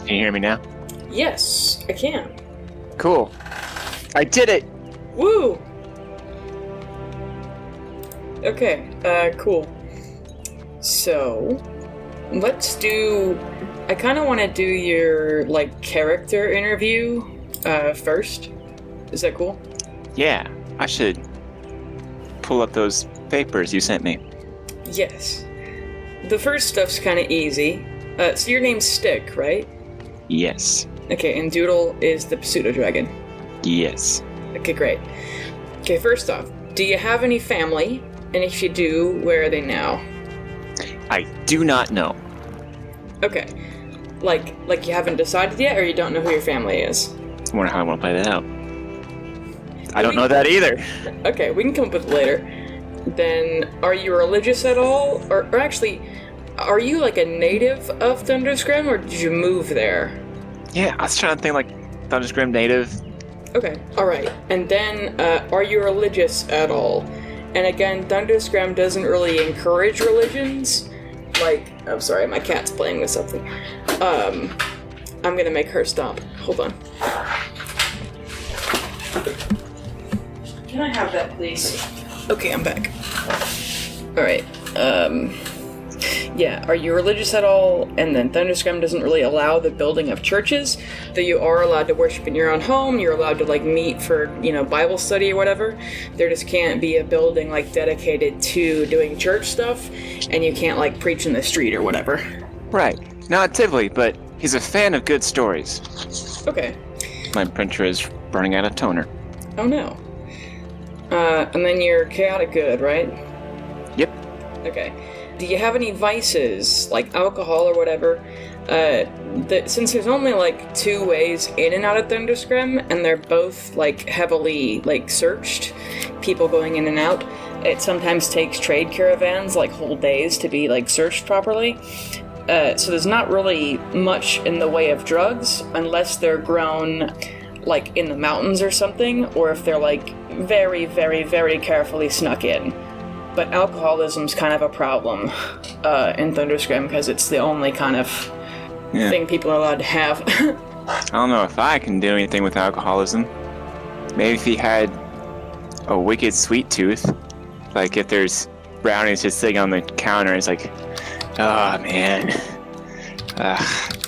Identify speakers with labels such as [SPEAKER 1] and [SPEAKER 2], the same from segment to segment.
[SPEAKER 1] Can you hear me now?
[SPEAKER 2] Yes, I can.
[SPEAKER 1] Cool. I did it!
[SPEAKER 2] Woo! Okay, cool. So, let's do... I kind of want to do your, character interview, first. Is that cool?
[SPEAKER 1] Yeah, I should pull up those papers you sent me.
[SPEAKER 2] Yes. The first stuff's kind of easy. So your name's Stick, right?
[SPEAKER 1] Yes.
[SPEAKER 2] Okay, and Doodle is the pseudo-dragon.
[SPEAKER 1] Yes.
[SPEAKER 2] Okay, great. Okay, first off, do you have any family? And if you do, where are they now?
[SPEAKER 1] I do not know.
[SPEAKER 2] Okay. Like you haven't decided yet, or you don't know who your family is?
[SPEAKER 1] I wonder how I want to play that out. I don't know that either.
[SPEAKER 2] Okay, we can come up with it later. Then, are you religious at all? Or actually, are you a native of Thundersgrem, or did you move there?
[SPEAKER 1] Yeah, I was trying to think Thundersgrem native.
[SPEAKER 2] Okay, alright. And then, are you religious at all? And again, Thundersgrem doesn't really encourage religions. I'm sorry, my cat's playing with something. I'm gonna make her stop. Hold on. Can I have that, please? Okay, I'm back. Alright, yeah, are you religious at all? And then Thundersgrem doesn't really allow the building of churches, though you are allowed to worship in your own home, you're allowed to, meet for, Bible study or whatever. There just can't be a building, dedicated to doing church stuff, and you can't, preach in the street or whatever.
[SPEAKER 1] Right. Not typically, but he's a fan of good stories.
[SPEAKER 2] Okay.
[SPEAKER 1] My printer is running out of toner.
[SPEAKER 2] Oh no. And then you're chaotic good, right?
[SPEAKER 1] Yep.
[SPEAKER 2] Okay. Do you have any vices, like alcohol or whatever? Since there's only, 2 ways in and out of Thundersgrem, and they're both, heavily, searched, people going in and out, it sometimes takes trade caravans, whole days to be, searched properly. So there's not really much in the way of drugs, unless they're grown, in the mountains or something, or if they're, very, very, very carefully snuck in. But alcoholism's kind of a problem in Thundersgrem because it's the only kind of thing people are allowed to have.
[SPEAKER 1] I don't know if I can do anything with alcoholism. Maybe if he had a wicked sweet tooth, if there's brownies just sitting on the counter, it's oh man,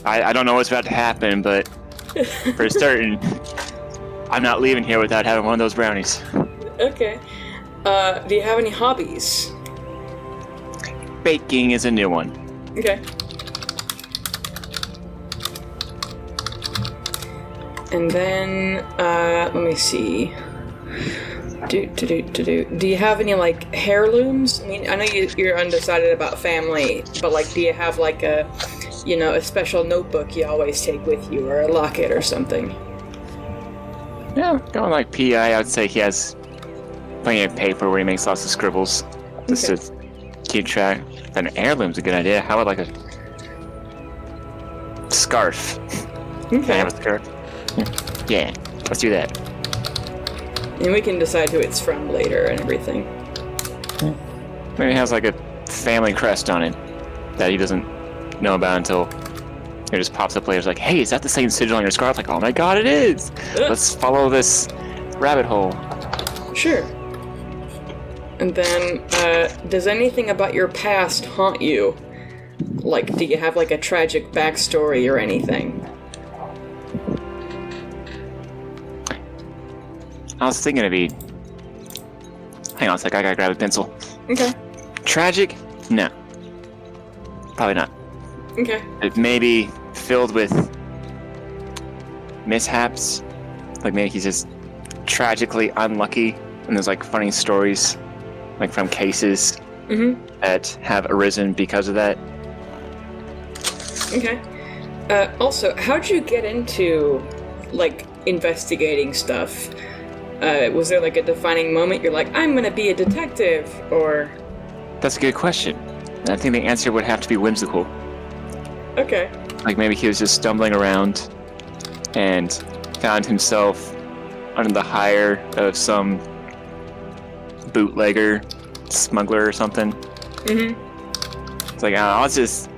[SPEAKER 1] I don't know what's about to happen, but for certain, I'm not leaving here without having one of those brownies.
[SPEAKER 2] Okay. Do you have any hobbies?
[SPEAKER 1] Baking is a new one.
[SPEAKER 2] Okay. And then, let me see. Do you have any, heirlooms? I mean, I know you're undecided about family, but, do you have, a special notebook you always take with you, or a locket or something?
[SPEAKER 1] Yeah, going PI, I'd say he has plenty of paper where he makes lots of scribbles just to keep track. An heirloom's a good idea. How about a scarf?
[SPEAKER 2] Okay.
[SPEAKER 1] Can I have a scarf? Yeah, let's do that.
[SPEAKER 2] And we can decide who it's from later and everything.
[SPEAKER 1] Maybe it has a family crest on it that he doesn't know about until it just pops up later. It's hey, is that the same sigil on your scarf? Oh my god, it is! Let's follow this rabbit hole.
[SPEAKER 2] Sure. And then, does anything about your past haunt you? Do you have, a tragic backstory or anything?
[SPEAKER 1] I was thinking it'd be... Hang on a sec, I gotta grab a pencil.
[SPEAKER 2] Okay.
[SPEAKER 1] Tragic? No. Probably not.
[SPEAKER 2] Okay.
[SPEAKER 1] It may be filled with mishaps. Maybe he's just tragically unlucky, and there's funny stories from cases that have arisen because of that.
[SPEAKER 2] Okay. Also, how'd you get into investigating stuff? Was there a defining moment you're I'm gonna be a detective, or?
[SPEAKER 1] That's a good question. And I think the answer would have to be whimsical.
[SPEAKER 2] Okay.
[SPEAKER 1] Maybe he was just stumbling around and found himself under the hire of some bootlegger, smuggler or something. It's I'll just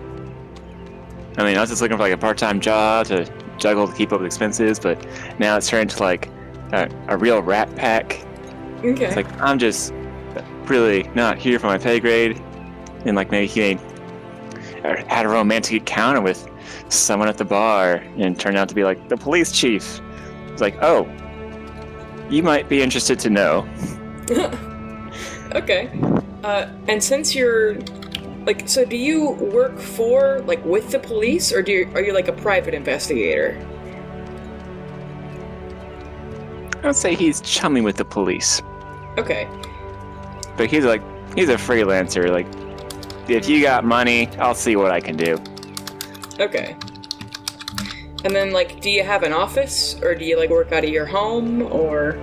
[SPEAKER 1] I mean, I was just looking for like a part-time job to juggle to keep up with expenses, but now it's turned into like a real rat pack.
[SPEAKER 2] Okay.
[SPEAKER 1] It's like I'm just really not here for my pay grade, and like maybe he had a romantic encounter with someone at the bar and turned out to be like the police chief. It's like, oh, you might be interested to know.
[SPEAKER 2] Okay. And since you're like, so do you work for like with the police, or are you like a private investigator?
[SPEAKER 1] I would say he's chummy with the police.
[SPEAKER 2] Okay.
[SPEAKER 1] But he's a freelancer. Like, if you got money, I'll see what I can do.
[SPEAKER 2] Okay. And then, like, do you have an office, or do you, like, work out of your home, or...?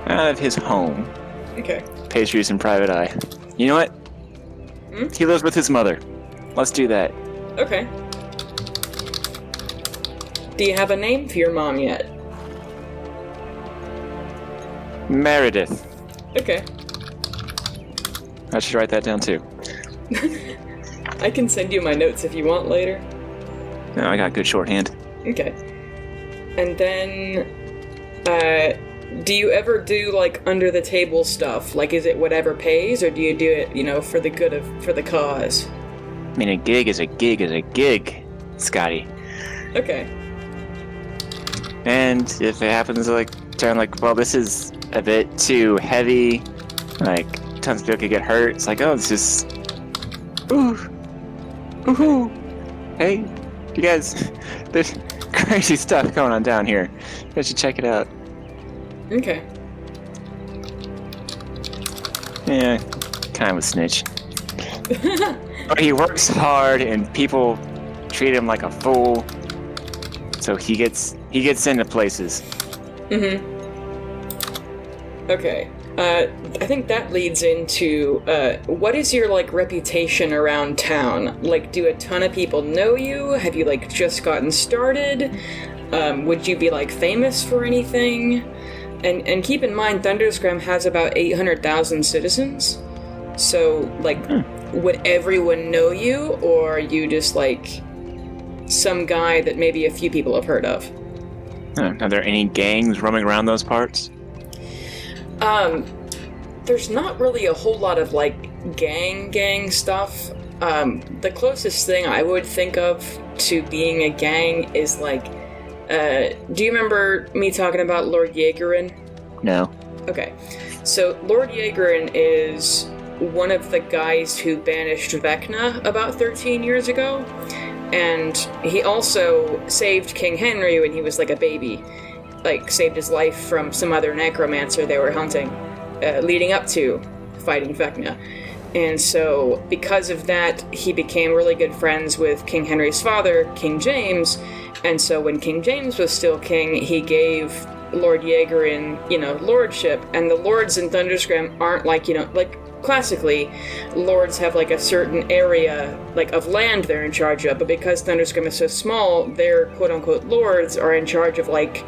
[SPEAKER 1] Out of his home.
[SPEAKER 2] Okay.
[SPEAKER 1] Pays for use in private eye. You know what?
[SPEAKER 2] Hmm?
[SPEAKER 1] He lives with his mother. Let's do that.
[SPEAKER 2] Okay. Do you have a name for your mom yet?
[SPEAKER 1] Meredith.
[SPEAKER 2] Okay.
[SPEAKER 1] I should write that down, too.
[SPEAKER 2] I can send you my notes if you want later.
[SPEAKER 1] No, I got good shorthand.
[SPEAKER 2] Okay. And then, do you ever do, like, under-the-table stuff? Like, is it whatever pays, or do you do it, you know, for the cause?
[SPEAKER 1] I mean, a gig is a gig, Scotty.
[SPEAKER 2] Okay.
[SPEAKER 1] And if it happens to, like, turn, like, well, this is a bit too heavy, like, tons of people could get hurt, it's like, oh, it's just... Ooh. Ooh. Hey, you guys, there's crazy stuff going on down here. You guys should check it out.
[SPEAKER 2] Okay.
[SPEAKER 1] Yeah, kind of a snitch. But he works hard, and people treat him like a fool. So he gets into places.
[SPEAKER 2] Mm-hmm. Okay. I think that leads into, what is your, like, reputation around town? Like, do a ton of people know you? Have you, like, just gotten started? Would you be, like, famous for anything? And keep in mind, Thundersgrem has about 800,000 citizens. So, like, would everyone know you? Or are you just, like, some guy that maybe a few people have heard of?
[SPEAKER 1] Are there any gangs roaming around those parts?
[SPEAKER 2] There's not really a whole lot of, like, gang stuff. The closest thing I would think of to being a gang is, like, do you remember me talking about Lord Jaegerin?
[SPEAKER 1] No.
[SPEAKER 2] Okay. So, Lord Jaegerin is one of the guys who banished Vecna about 13 years ago, and he also saved King Henry when he was, like, a baby. Like, saved his life from some other necromancer they were hunting, leading up to fighting Vecna. And so, because of that, he became really good friends with King Henry's father, King James, and so when King James was still king, he gave Lord Jaegerin, you know, lordship, and the lords in Thundersgrem aren't like, you know, like, classically, lords have, like, a certain area, like, of land they're in charge of, but because Thundersgrem is so small, their quote-unquote lords are in charge of, like,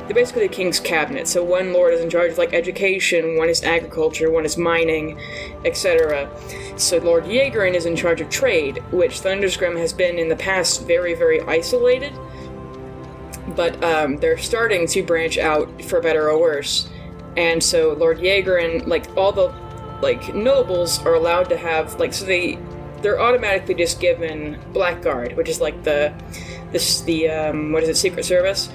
[SPEAKER 2] they're basically the king's cabinet. So one lord is in charge of, like, education, one is agriculture, one is mining, etc. So Lord Jaegerin is in charge of trade, which Thundersgrem has been in the past very, very isolated. But they're starting to branch out, for better or worse. And so Lord Jaegerin, like, all the, like, nobles are allowed to have, like, so they're automatically just given Blackguard, which is, like, the Secret Service.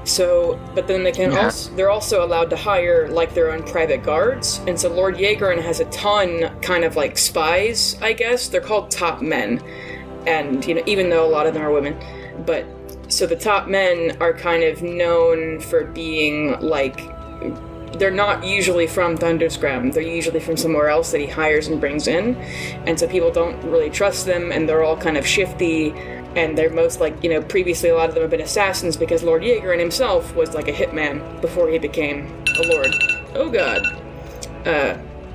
[SPEAKER 2] So, but then they can they're also allowed to hire, like, their own private guards, and so Lord Jaegerin has a ton, kind of, like, spies, I guess. They're called top men, and, you know, even though a lot of them are women, but, so the top men are kind of known for being, like, they're not usually from Thundersgrem, they're usually from somewhere else that he hires and brings in, and so people don't really trust them, and they're all kind of shifty. And they're most, like, you know, previously a lot of them have been assassins because Lord Jaegerin himself was, like, a hitman before he became a lord. Oh god.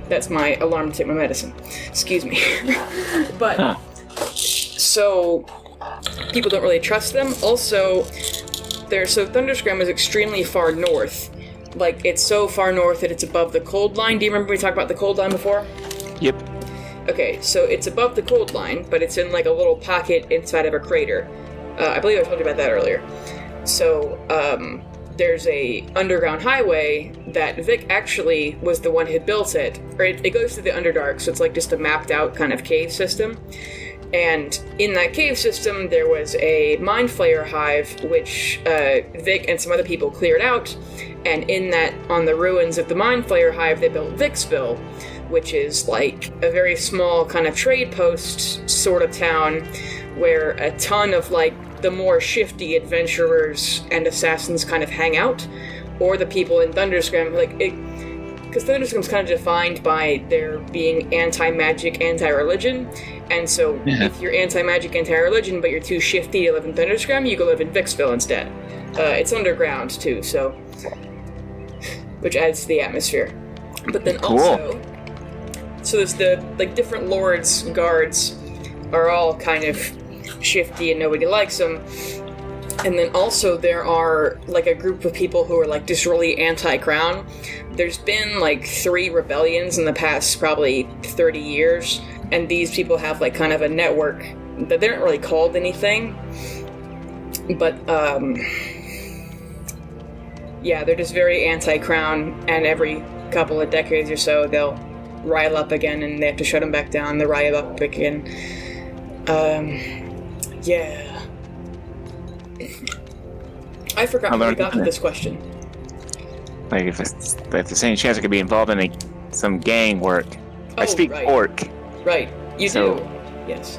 [SPEAKER 2] That's my alarm to take my medicine. Excuse me. But, so, people don't really trust them. Also, so Thundersgrem is extremely far north. Like, it's so far north that it's above the cold line. Do you remember we talked about the cold line before?
[SPEAKER 1] Yep.
[SPEAKER 2] Okay, so it's above the cold line, but it's in like a little pocket inside of a crater. I believe I told you about that earlier. So, there's a underground highway that Vic actually was the one who built it. Or it goes through the Underdark, so it's like just a mapped out kind of cave system. And in that cave system, there was a mind flayer hive, which Vic and some other people cleared out. And in that, on the ruins of the mind flayer hive, they built Vicksville, which is like a very small kind of trade post sort of town where a ton of like the more shifty adventurers and assassins kind of hang out, or the people in Thundersgrem, like it, because Thundersgrem's kind of defined by there being anti-magic, anti-religion, and so if you're anti-magic, anti-religion, but you're too shifty to live in Thundersgrem, you go live in Vicksville instead. It's underground too, so which adds to the atmosphere. But then also, so there's the like different lords, guards are all kind of shifty and nobody likes them. And then also there are like a group of people who are like just really anti-crown. There's been like 3 rebellions in the past probably 30 years, and these people have like kind of a network that they aren't really called anything. But yeah, they're just very anti-crown, and every couple of decades or so they'll rile up again and they have to shut them back down, they rile up again. Yeah. I forgot how we got to this question.
[SPEAKER 1] Like, if there's any chance I could be involved in some gang work. I speak orc.
[SPEAKER 2] Right, you do. Yes.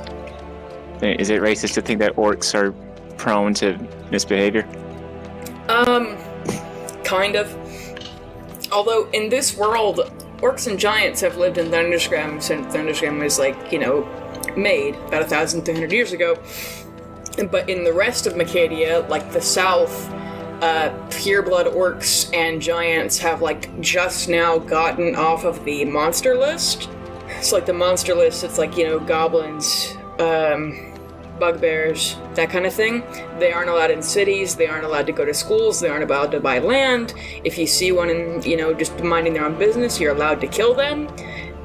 [SPEAKER 1] Is it racist to think that orcs are prone to misbehavior?
[SPEAKER 2] Kind of. Although, in this world, orcs and giants have lived in Thundersgrem since Thundersgrem was, like, you know, made about 1,300 years ago. But in the rest of Macadia, like the south, pureblood orcs and giants have like just now gotten off of the monster list. So like the monster list, it's like, you know, goblins, bugbears, that kind of thing. They aren't allowed in cities, they aren't allowed to go to schools, they aren't allowed to buy land. If you see one and, you know, just minding their own business, you're allowed to kill them.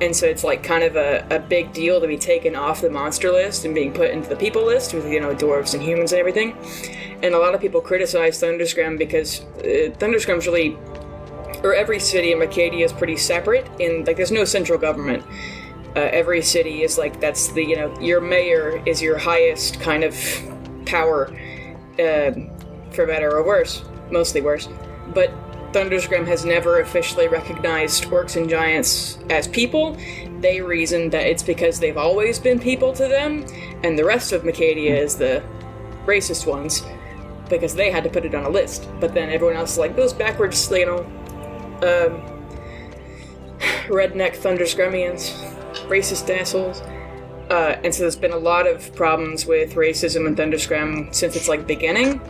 [SPEAKER 2] And so it's like kind of a big deal to be taken off the monster list and being put into the people list with, you know, dwarves and humans and everything. And a lot of people criticize Thundersgrem because Thundersgrem's really, or every city in Macadia is pretty separate in, like, there's no central government. Every city is like, that's the, you know, your mayor is your highest kind of power, for better or worse, mostly worse. But Thundersgrem has never officially recognized orcs and giants as people. They reason that it's because they've always been people to them, and the rest of Macadia is the racist ones, because they had to put it on a list. But then everyone else like goes backwards, you know, redneck Thundersgremians, racist assholes. And so there's been a lot of problems with racism in Thundersgrem since its like beginning.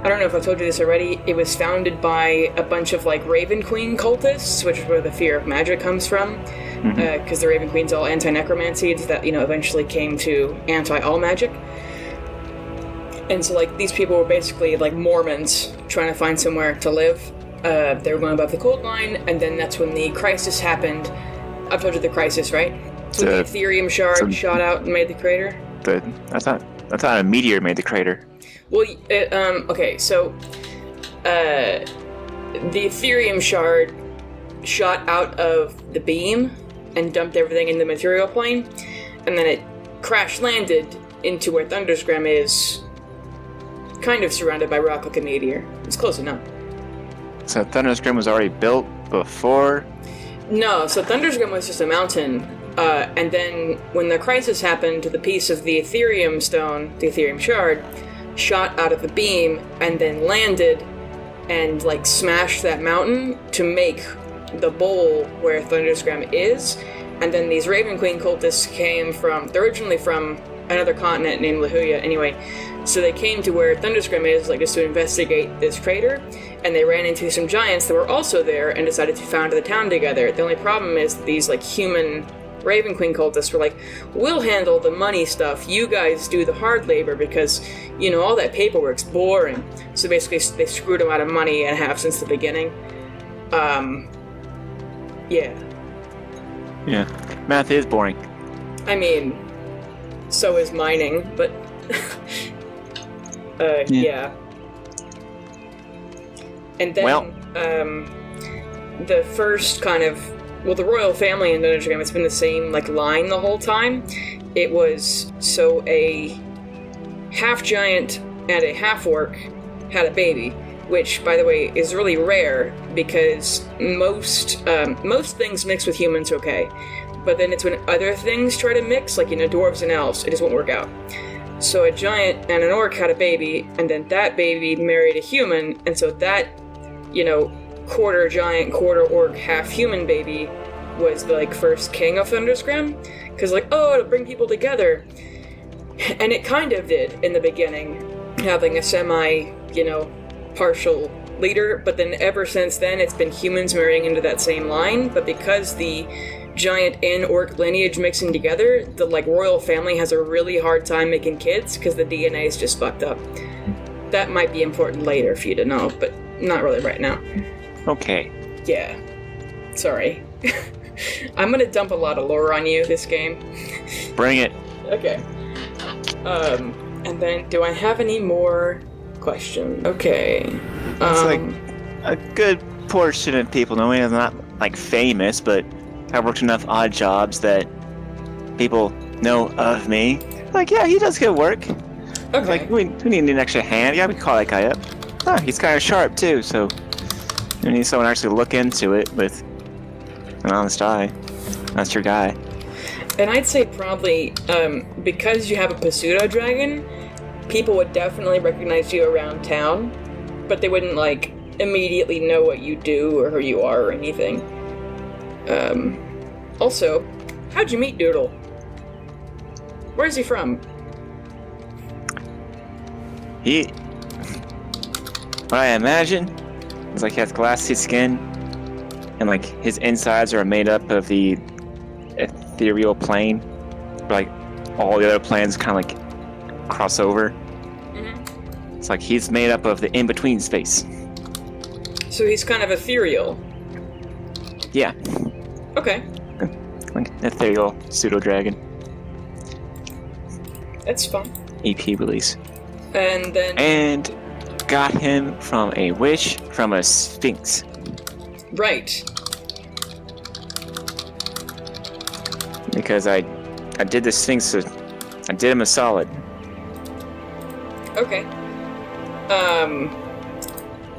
[SPEAKER 2] I don't know if I told you this already, it was founded by a bunch of, like, Raven Queen cultists, which is where the fear of magic comes from, because the Raven Queen's all anti-necromancy, that, you know, eventually came to anti-all magic. And so, like, these people were basically, like, Mormons trying to find somewhere to live. They were going above the cold line, and then that's when the crisis happened. I've told you the crisis, right? So the Ethereum shard shot out and made the crater?
[SPEAKER 1] I thought a meteor made the crater.
[SPEAKER 2] Well, okay, so, the Ethereum shard shot out of the beam and dumped everything in the material plane, and then it crash-landed into where Thundersgrem is, kind of surrounded by rock like a meteor. It's close enough.
[SPEAKER 1] So Thundersgrem was already built before?
[SPEAKER 2] No, so Thundersgrem was just a mountain, and then when the crisis happened, the piece of the Ethereum stone, the Ethereum shard, shot out of the beam and then landed and like smashed that mountain to make the bowl where Thundersgrem is. And then these Raven Queen cultists came from, they're originally from another continent named Lahuya anyway, so they came to where Thundersgrem is, like, just to investigate this crater, and they ran into some giants that were also there and decided to found the town together. The only problem is that these like human Raven Queen cultists were like, we'll handle the money stuff, you guys do the hard labor, because, you know, all that paperwork's boring. So basically they screwed them out of money and have since the beginning. Yeah.
[SPEAKER 1] Yeah. Math is boring.
[SPEAKER 2] I mean, so is mining, but yeah. And then the first kind of the royal family in Thundersgrem, it's been the same line the whole time. It was so a half giant and a half orc had a baby, which, by the way, is really rare because most things mix with humans okay, but then it's when other things try to mix, like dwarves and elves, it just won't work out. So a giant and an orc had a baby, and then that baby married a human, and so that quarter giant, quarter orc, half human baby was the first king of Thundersgrem, because it'll bring people together, and it kind of did in the beginning, having a semi partial leader, but then ever since then it's been humans marrying into that same line. But because the giant and orc lineage mixing together, the royal family has a really hard time making kids because the DNA is just fucked up. That might be important later for you to know, but not really right now.
[SPEAKER 1] Okay.
[SPEAKER 2] Yeah. Sorry. I'm gonna dump a lot of lore on you this game.
[SPEAKER 1] Bring it.
[SPEAKER 2] Okay. And then, do I have any more questions? Okay.
[SPEAKER 1] It's a good portion of people know me. I'm not famous, but I worked enough odd jobs that people know of me. Yeah, he does good work.
[SPEAKER 2] Okay.
[SPEAKER 1] We need an extra hand. Yeah, we call that guy up. Oh, he's kind of sharp too, so we need someone to actually look into it with an honest eye. That's your guy.
[SPEAKER 2] And I'd say probably, because you have a pseudo dragon, people would definitely recognize you around town, but they wouldn't immediately know what you do or who you are or anything. Also, how'd you meet Doodle? Where's he from?
[SPEAKER 1] What I imagine is he has glassy skin, and his insides are made up of the ethereal plane, where all the other planes kind of cross over.
[SPEAKER 2] Mm-hmm.
[SPEAKER 1] It's he's made up of the in-between space.
[SPEAKER 2] So he's kind of ethereal.
[SPEAKER 1] Yeah.
[SPEAKER 2] Okay.
[SPEAKER 1] Ethereal pseudo-dragon.
[SPEAKER 2] That's fun.
[SPEAKER 1] EP release.
[SPEAKER 2] And then...
[SPEAKER 1] And got him from a wish from a sphinx.
[SPEAKER 2] Right.
[SPEAKER 1] Because I did the sphinx, I did him a solid.
[SPEAKER 2] Okay.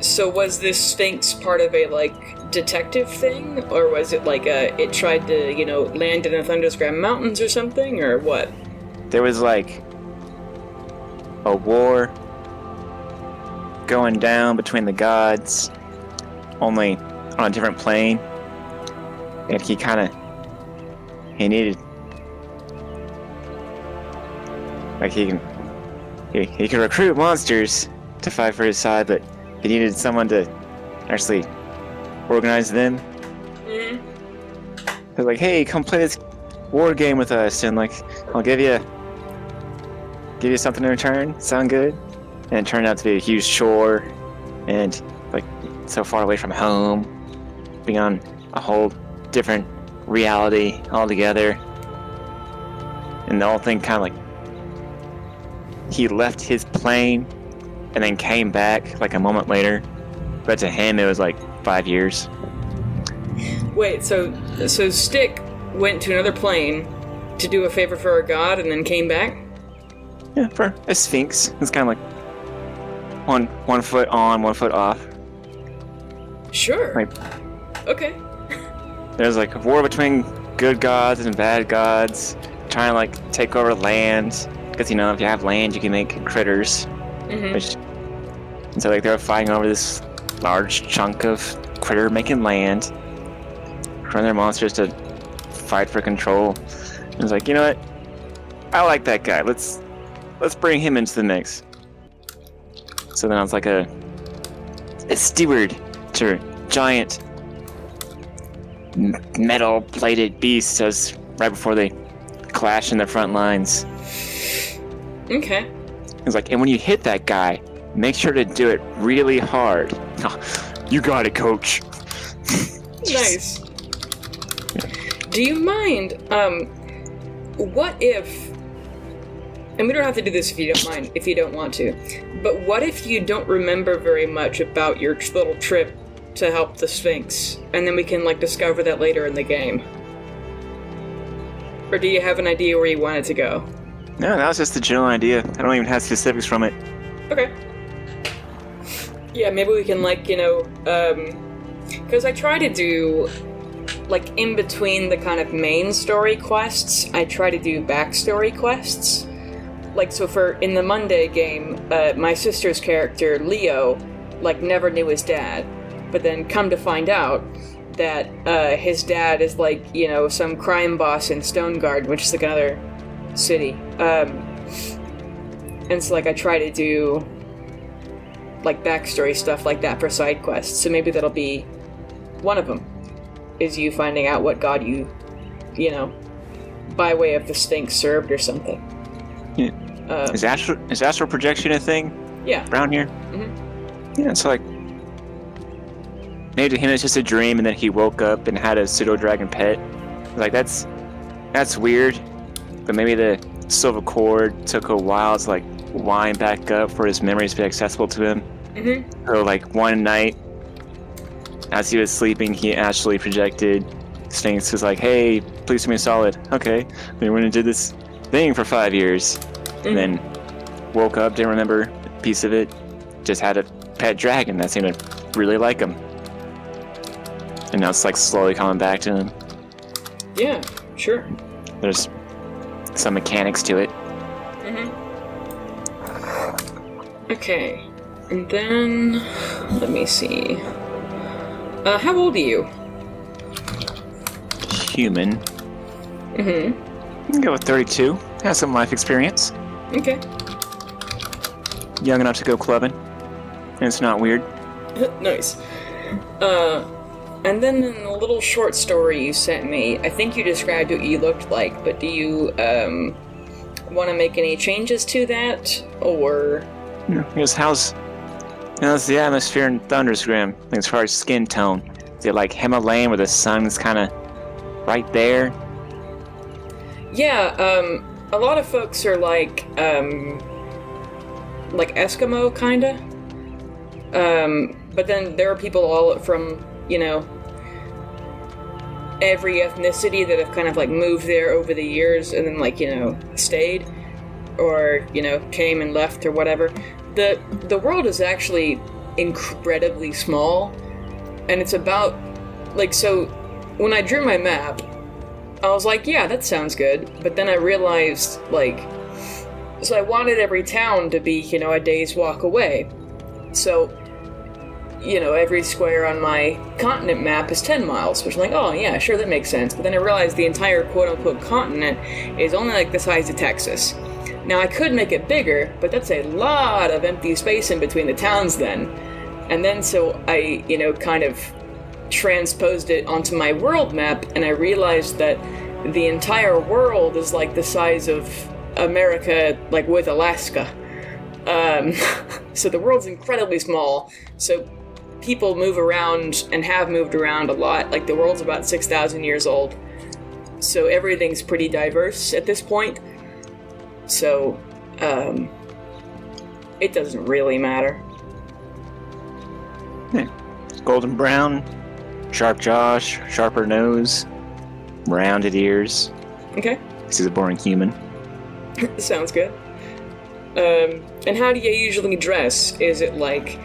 [SPEAKER 2] So was this sphinx part of a detective thing, or was it it tried to land in the Thundersgrem mountains or something, or what?
[SPEAKER 1] There was a war going down between the gods, only on a different plane, and he needed he could recruit monsters to fight for his side, but he needed someone to actually organize them.
[SPEAKER 2] Mm-hmm.
[SPEAKER 1] They're hey, come play this war game with us, and I'll give you something in return. Sound good? And it turned out to be a huge chore, and so far away from home, being on a whole different reality altogether. And the whole thing kind of he left his plane and then came back a moment later, but to him it was 5 years.
[SPEAKER 2] Wait, so Stick went to another plane to do a favor for a god and then came back?
[SPEAKER 1] Yeah, for a sphinx. It's kind of one foot on, 1 foot off.
[SPEAKER 2] Sure. Okay.
[SPEAKER 1] There's a war between good gods and bad gods, trying to take over land, because if you have land you can make critters.
[SPEAKER 2] Mm-hmm.
[SPEAKER 1] And so they were fighting over this large chunk of critter making land, trying their monsters to fight for control. And it's you know what? I like that guy. Let's bring him into the mix. So then I was a steward to giant metal-plated beasts as right before they clash in the front lines.
[SPEAKER 2] Okay.
[SPEAKER 1] It's and when you hit that guy, make sure to do it really hard. Oh, you got it, coach.
[SPEAKER 2] Nice. Do you mind, what if... And we don't have to do this if you don't mind, if you don't want to. But what if you don't remember very much about your little trip to help the Sphinx, and then we can, like, discover that later in the game? Or do you have an idea where you want it to go?
[SPEAKER 1] No, that was just a general idea. I don't even have specifics from it.
[SPEAKER 2] Okay. Yeah, maybe we can, like, you know, because I try to do, like, in between the kind of main story quests, I try to do backstory quests. Like, so in the Monday game, my sister's character, Leo, like, never knew his dad. But then come to find out that his dad is, like, you know, some crime boss in Stonegarden, which is, like, another city. And so, like, I try to do, like, backstory stuff like that for side quests. So maybe that'll be one of them, is you finding out what god you know, by way of the Sphinx served or something.
[SPEAKER 1] Yeah. Is astral projection a thing?
[SPEAKER 2] Yeah.
[SPEAKER 1] Around here?
[SPEAKER 2] Mm-hmm.
[SPEAKER 1] Yeah, it's like... Maybe to him it's just a dream and then he woke up and had a pseudo-dragon pet. Like, that's weird. But maybe the silver cord took a while to, like, wind back up for his memories to be accessible to him.
[SPEAKER 2] Mm-hmm.
[SPEAKER 1] So, like, one night, as he was sleeping, he astrally projected. Sphinx was like, hey, please do me solid. Okay. We went and did this thing for 5 years. And then woke up, didn't remember a piece of it. Just had a pet dragon that seemed to really like him. And now it's, like, slowly coming back to him.
[SPEAKER 2] Yeah, sure.
[SPEAKER 1] There's some mechanics to it.
[SPEAKER 2] Mm-hmm. Okay. And then... Let me see. How old are you?
[SPEAKER 1] Human.
[SPEAKER 2] Mm-hmm.
[SPEAKER 1] You can go with 32. Has some life experience.
[SPEAKER 2] Okay.
[SPEAKER 1] Young enough to go clubbing. And it's not weird.
[SPEAKER 2] Nice. And then in a little short story you sent me, I think you described what you looked like, but do you, want to make any changes to that, or...?
[SPEAKER 1] No, how's the atmosphere in Thundersgrem, as far as skin tone? Is it like Himalayan where the sun's kind of right there?
[SPEAKER 2] Yeah, a lot of folks are like Eskimo, kinda. But then there are people all from, you know, every ethnicity that have kind of, like, moved there over the years and then, like, you know, stayed. Or, you know, came and left or whatever. The world is actually incredibly small. And it's about, like, so when I drew my map, I was like, yeah, that sounds good. But then I realized, like, so I wanted every town to be, you know, a day's walk away. So, you know, every square on my continent map is 10 miles, which I'm like, oh, yeah, sure, that makes sense. But then I realized the entire quote-unquote continent is only, like, the size of Texas. Now, I could make it bigger, but that's a lot of empty space in between the towns then. And then so I, you know, kind of transposed it onto my world map, and I realized that the entire world is like the size of America, like with Alaska. So the world's incredibly small, so people move around and have moved around a lot. Like, the world's about 6,000 years old, so everything's pretty diverse at this point. So, it doesn't really matter.
[SPEAKER 1] Yeah. Golden brown, sharp jaw, sharper nose, rounded ears.
[SPEAKER 2] Okay.
[SPEAKER 1] This is a boring human.
[SPEAKER 2] Sounds good. And how do you usually dress? Is it like,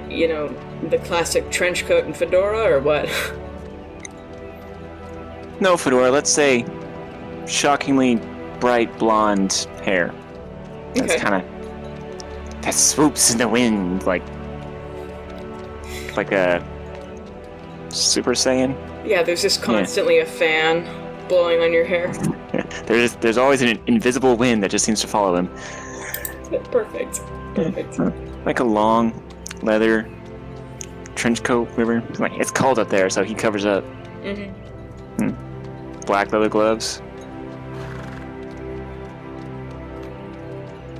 [SPEAKER 2] you know, the classic trench coat and fedora, or what?
[SPEAKER 1] No fedora, let's say shockingly bright blonde hair. That's
[SPEAKER 2] Okay.
[SPEAKER 1] kind of... that swoops in the wind like a Super Saiyan.
[SPEAKER 2] Yeah, there's just constantly a fan blowing on your hair.
[SPEAKER 1] There's always an invisible wind that just seems to follow him.
[SPEAKER 2] Perfect. Perfect.
[SPEAKER 1] Like a long leather trench coat, whatever. Like, it's cold up there, so he covers up.
[SPEAKER 2] Mm-hmm.
[SPEAKER 1] Black leather gloves.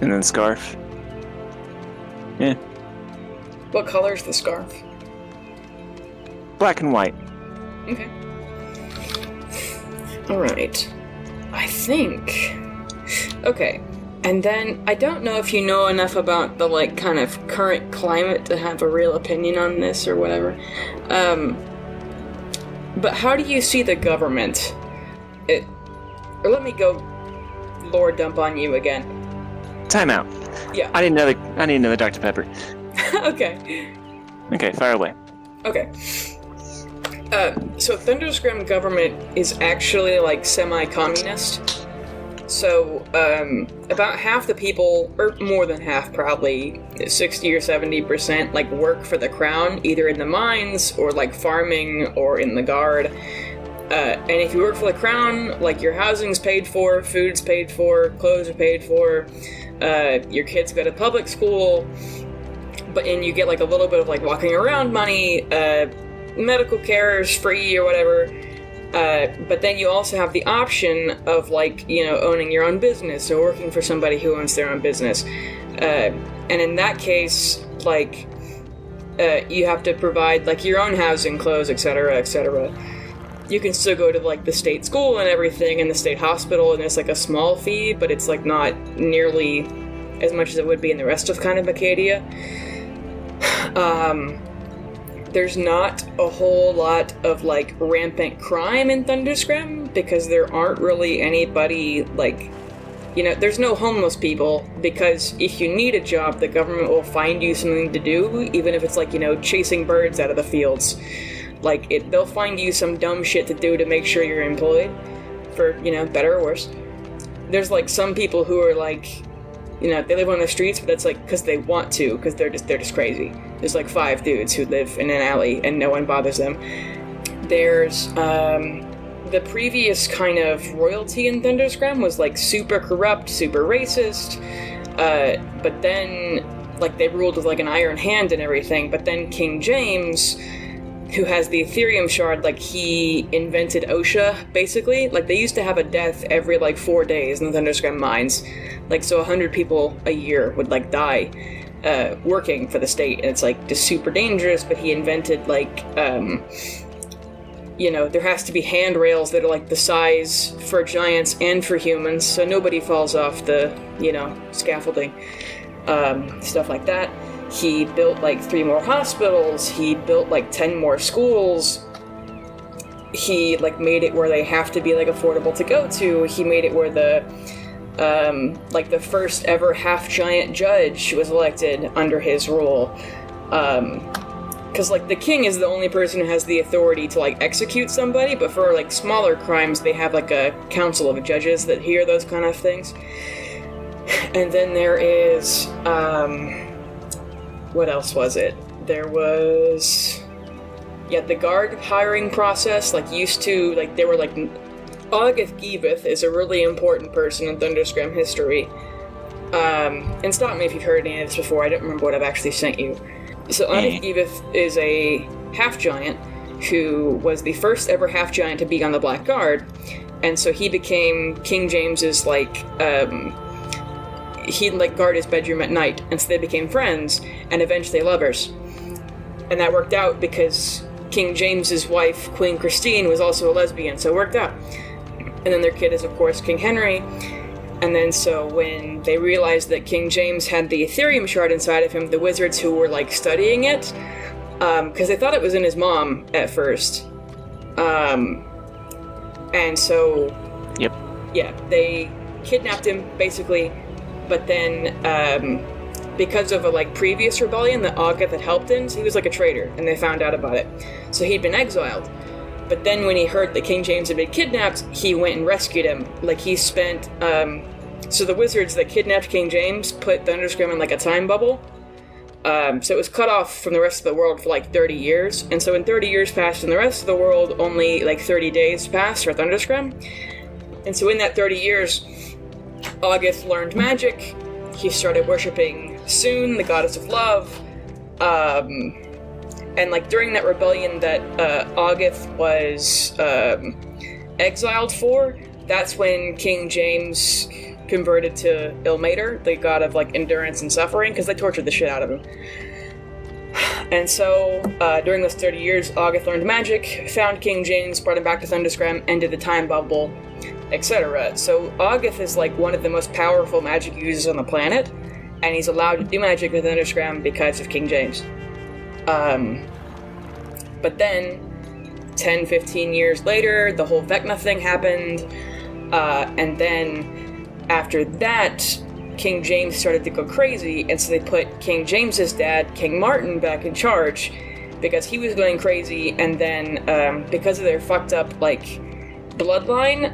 [SPEAKER 1] And then scarf. Yeah.
[SPEAKER 2] What color's the scarf?
[SPEAKER 1] Black and white.
[SPEAKER 2] Okay. Alright. I think. Okay. And then, I don't know if you know enough about the, like, kind of current climate to have a real opinion on this or whatever. But how do you see the government? Or let me go lore dump on you again.
[SPEAKER 1] Time out.
[SPEAKER 2] Yeah.
[SPEAKER 1] I need another Dr. Pepper.
[SPEAKER 2] Okay.
[SPEAKER 1] Okay, fire away.
[SPEAKER 2] Okay. So Thundersgrem government is actually, like, semi-communist. So, about half the people, or more than half probably, 60 or 70%, like, work for the crown, either in the mines, or, like, farming, or in the guard. And if you work for the crown, like, your housing's paid for, food's paid for, clothes are paid for, your kids go to public school, and you get, like, a little bit of, like, walking around money, medical care is free or whatever. But then you also have the option of, like, owning your own business or working for somebody who owns their own business. And in that case, like, you have to provide, like, your own housing, clothes, etc., etc. You can still go to, like, the state school and everything, and the state hospital, and it's, like, a small fee, but it's, like, not nearly as much as it would be in the rest of kind of Acadia. There's not a whole lot of, like, rampant crime in Thundersgrem, because there aren't really anybody, like, there's no homeless people, because if you need a job, the government will find you something to do, even if it's, like, chasing birds out of the fields. Like, they'll find you some dumb shit to do to make sure you're employed, for, better or worse. There's, like, some people who are, like, they live on the streets, but that's, like, because they want to, because they're just crazy. There's, like, 5 dudes who live in an alley, and no one bothers them. There's, the previous kind of royalty in Thundersgrem was, like, super corrupt, super racist, but then, like, they ruled with, like, an iron hand and everything, but then King James, who has the Ethereum shard, like, he invented OSHA, basically. Like, they used to have a death every, like, 4 days in the Thundersgrem mines. Like, so 100 people a year would, like, die working for the state, and it's, like, just super dangerous, but he invented, like, there has to be handrails that are, like, the size for giants and for humans, so nobody falls off the, scaffolding. Stuff like that. He built, like, 3 more hospitals, he built, like, 10 more schools, he, like, made it where they have to be, like, affordable to go to, he made it where the, like, the first ever half-giant judge was elected under his rule, because, like, the king is the only person who has the authority to, like, execute somebody, but for, like, smaller crimes, they have, like, a council of judges that hear those kind of things. And then there is, what else was it? There was, the guard hiring process, like, used to, like, they were, like, Augith is a really important person in Thundersgrem history. And stop me if you've heard any of this before, I don't remember what I've actually sent you. So Augith is a half-giant who was the first ever half-giant to be on the Black Guard, and so he became King James's, like, he'd, like, guard his bedroom at night, and so they became friends, and eventually lovers. And that worked out because King James's wife, Queen Christine, was also a lesbian, so it worked out. And then their kid is, of course, King Henry. And then so when they realized that King James had the Ethereum shard inside of him, the wizards who were, like, studying it, because they thought it was in his mom at first. And so...
[SPEAKER 1] Yep.
[SPEAKER 2] Yeah, they kidnapped him, basically, but then, because of a, like, previous rebellion that Augith had helped in, so he was, like, a traitor, and they found out about it. So he'd been exiled. But then when he heard that King James had been kidnapped, he went and rescued him. Like, he spent, so the wizards that kidnapped King James put Thundersgrem in, like, a time bubble. So it was cut off from the rest of the world for, like, 30 years. And so when 30 years passed in the rest of the world, only, like, 30 days passed for Thundersgrem. And so in that 30 years, Augith learned magic. He started worshipping Soon, the goddess of love. And, like, during that rebellion that Augith was exiled for, that's when King James converted to Ilmater, the god of, like, endurance and suffering, because they tortured the shit out of him. And so, during those 30 years, Augith learned magic, found King James, brought him back to Thundersgrem, ended the time bubble, etc. So August is like one of the most powerful magic users on the planet, and he's allowed to do magic with Thundersgrem because of King James. But then, 10, 15 years later, the whole Vecna thing happened, and then after that, King James started to go crazy, and so they put King James's dad, King Martin, back in charge, because he was going crazy, and then, because of their fucked up, like, bloodline,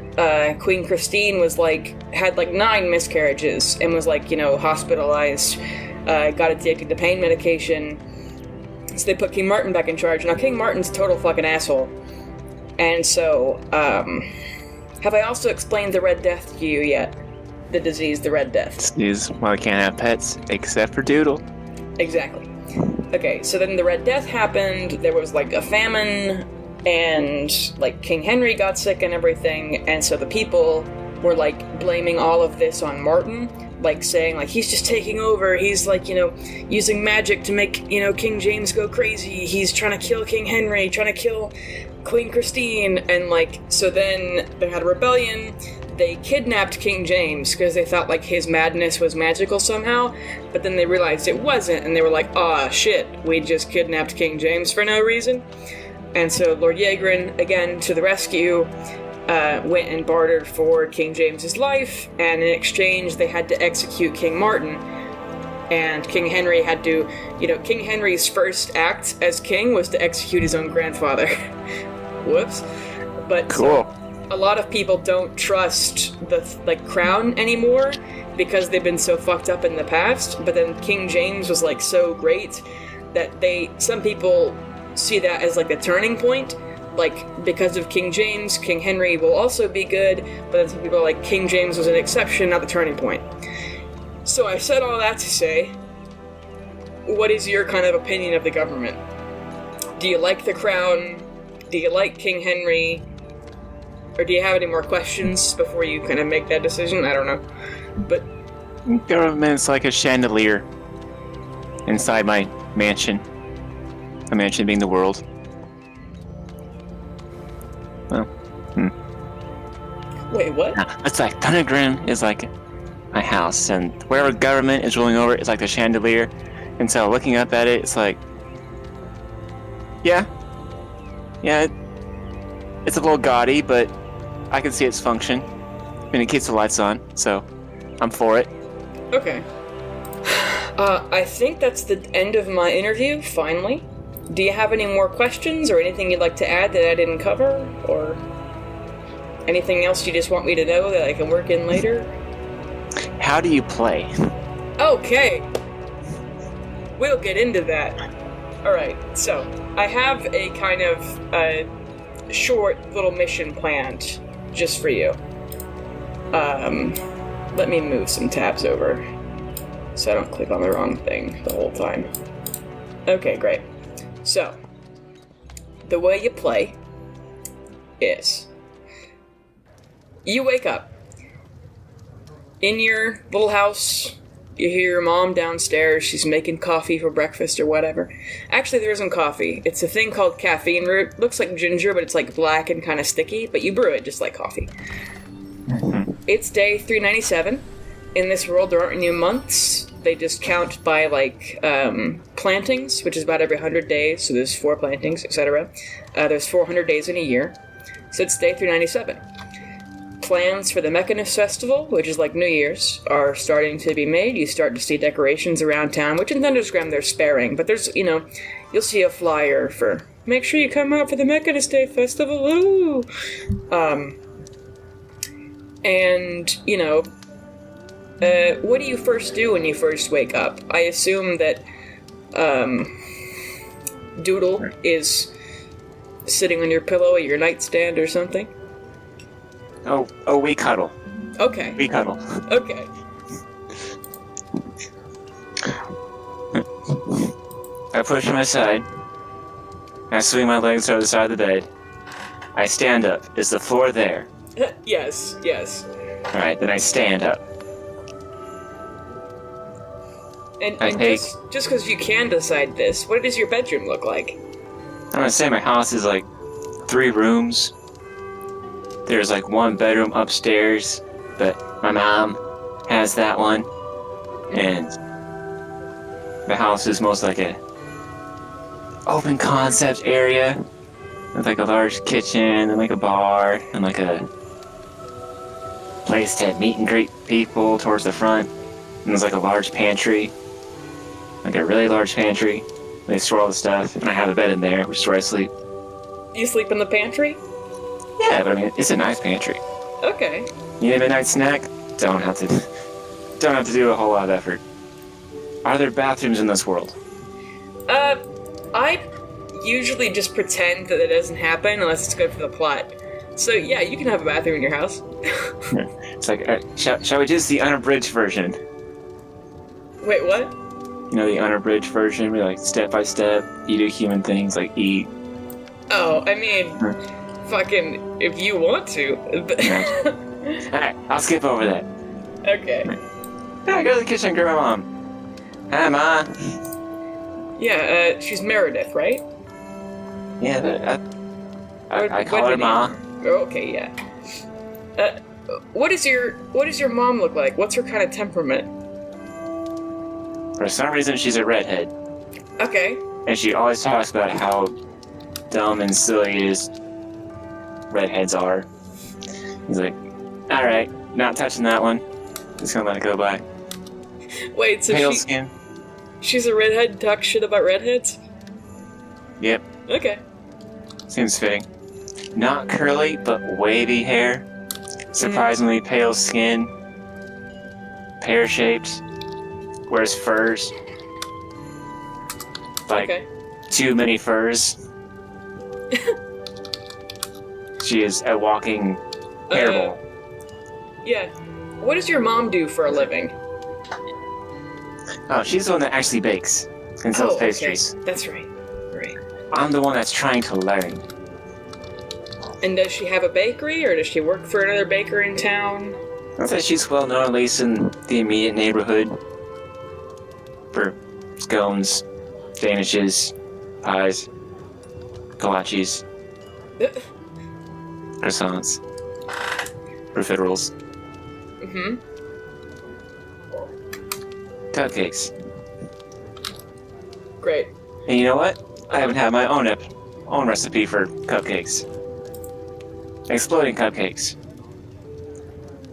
[SPEAKER 2] Queen Christine was like, had like 9 miscarriages, and was like, hospitalized, got addicted to pain medication. So they put King Martin back in charge. Now, King Martin's a total fucking asshole. And so, have I also explained the Red Death to you yet? The disease, the Red Death.
[SPEAKER 1] Disease, well, I can't have pets, except for Doodle.
[SPEAKER 2] Exactly. Okay, so then the Red Death happened, there was like a famine, and like King Henry got sick and everything, and so the people were like blaming all of this on Martin, like saying like he's just taking over, he's like, using magic to make, King James go crazy, he's trying to kill King Henry, trying to kill Queen Christine, and like, so then they had a rebellion, they kidnapped King James because they thought like his madness was magical somehow, but then they realized it wasn't, and they were like, ah, shit, we just kidnapped King James for no reason. And so Lord Yegrin, again, to the rescue, went and bartered for King James's life, and in exchange they had to execute King Martin. And King Henry had to, King Henry's first act as king was to execute his own grandfather. Whoops. But
[SPEAKER 1] cool.
[SPEAKER 2] So, a lot of people don't trust the crown anymore because they've been so fucked up in the past, but then King James was like so great that some people see that as like a turning point. Like, because of King James, King Henry will also be good, but then some people are like, King James was an exception, not the turning point. So I said all that to say, what is your kind of opinion of the government? Do you like the crown? Do you like King Henry? Or do you have any more questions before you kind of make that decision? I don't know. But
[SPEAKER 1] government's like a chandelier inside my mansion. A mansion being the world. Well,
[SPEAKER 2] Wait, what?
[SPEAKER 1] It's like Thundersgrem is like my house, and wherever government is ruling over, it's like the chandelier. And so looking up at it, it's like, yeah, it's a little gaudy, but I can see its function. I mean, it keeps the lights on, so I'm for it.
[SPEAKER 2] Okay. I think that's the end of my interview, finally. Do you have any more questions or anything you'd like to add that I didn't cover? Or anything else you just want me to know that I can work in later?
[SPEAKER 1] How do you play?
[SPEAKER 2] Okay. We'll get into that. Alright, so I have a kind of short little mission planned just for you. Let me move some tabs over so I don't click on the wrong thing the whole time. Okay, great. So, the way you play is you wake up in your little house, you hear your mom downstairs, she's making coffee for breakfast or whatever. Actually, there isn't coffee. It's a thing called caffeine root. Looks like ginger, but it's like black and kind of sticky, but you brew it just like coffee. It's day 397. In this world, there aren't new months. They just count by, like, plantings, which is about every 100 days, so there's 4 plantings, etc. There's 400 days in a year, so it's day 397. Plans for the Mechanist Festival, which is like New Year's, are starting to be made. You start to see decorations around town, which in Thundersgrem they're sparing, but there's, you'll see a flyer for, make sure you come out for the Mechanist Day Festival, ooh! What do you first do when you first wake up? I assume that Doodle is sitting on your pillow at your nightstand or something?
[SPEAKER 1] Oh, we cuddle.
[SPEAKER 2] Okay.
[SPEAKER 1] We cuddle.
[SPEAKER 2] Okay.
[SPEAKER 1] I push him aside. I swing my legs to the side of the bed. I stand up. Is the floor there?
[SPEAKER 2] Yes.
[SPEAKER 1] Alright, then I stand up.
[SPEAKER 2] And just because you can decide this, what does your bedroom look like?
[SPEAKER 1] I'm gonna say my house is like 3 rooms. there's like one bedroom upstairs, but my mom has that one, and the house is most like a open concept area with like a large kitchen and like a bar and like a place to meet and greet people towards the front. And there's like a large pantry, like a really large pantry. They store all the stuff, and I have a bed in there, which is where I sleep.
[SPEAKER 2] You sleep in the pantry?
[SPEAKER 1] Yeah, but I mean, it's a nice pantry.
[SPEAKER 2] Okay.
[SPEAKER 1] Need a midnight snack? Don't have to do a whole lot of effort. Are there bathrooms in this world?
[SPEAKER 2] I usually just pretend that it doesn't happen unless it's good for the plot. So yeah, you can have a bathroom in your house.
[SPEAKER 1] It's like, shall we just the unabridged version?
[SPEAKER 2] Wait, what?
[SPEAKER 1] You know, the unabridged version where like step by step, you do human things like eat.
[SPEAKER 2] Oh, I mean, fucking, if you want to.
[SPEAKER 1] Alright, I'll skip over that.
[SPEAKER 2] Okay.
[SPEAKER 1] Yeah, go to the kitchen and grab my mom. Hi, Ma.
[SPEAKER 2] Yeah, she's Meredith, right?
[SPEAKER 1] Yeah, but I call
[SPEAKER 2] What
[SPEAKER 1] her
[SPEAKER 2] did
[SPEAKER 1] Ma.
[SPEAKER 2] Oh, okay, yeah. What does your mom look like? What's her kind of temperament?
[SPEAKER 1] For some reason, she's a redhead.
[SPEAKER 2] Okay.
[SPEAKER 1] And she always talks about how dumb and silly redheads are. He's like, alright, not touching that one. Just gonna let it go by.
[SPEAKER 2] Wait, so
[SPEAKER 1] Pale skin.
[SPEAKER 2] she's a redhead and talks shit about redheads?
[SPEAKER 1] Yep,
[SPEAKER 2] Okay.
[SPEAKER 1] seems fitting. Not curly, but wavy hair. Surprisingly pale skin. Pear-shaped. Wears furs. Like,
[SPEAKER 2] Okay.
[SPEAKER 1] too many furs. She is a walking hairball.
[SPEAKER 2] Yeah. What does your mom do for a living?
[SPEAKER 1] Oh, she's the one that actually bakes and sells pastries.
[SPEAKER 2] Okay. That's right. Right.
[SPEAKER 1] I'm the one that's trying to learn.
[SPEAKER 2] And does she have a bakery, or does she work for another baker in town?
[SPEAKER 1] I'd say she's well known, at least in the immediate neighborhood, for scones, danishes, pies, kolaches, croissants, profiteroles,
[SPEAKER 2] Mm-hmm.
[SPEAKER 1] cupcakes.
[SPEAKER 2] Great.
[SPEAKER 1] And you know what? I haven't had my own recipe for cupcakes. Exploding cupcakes.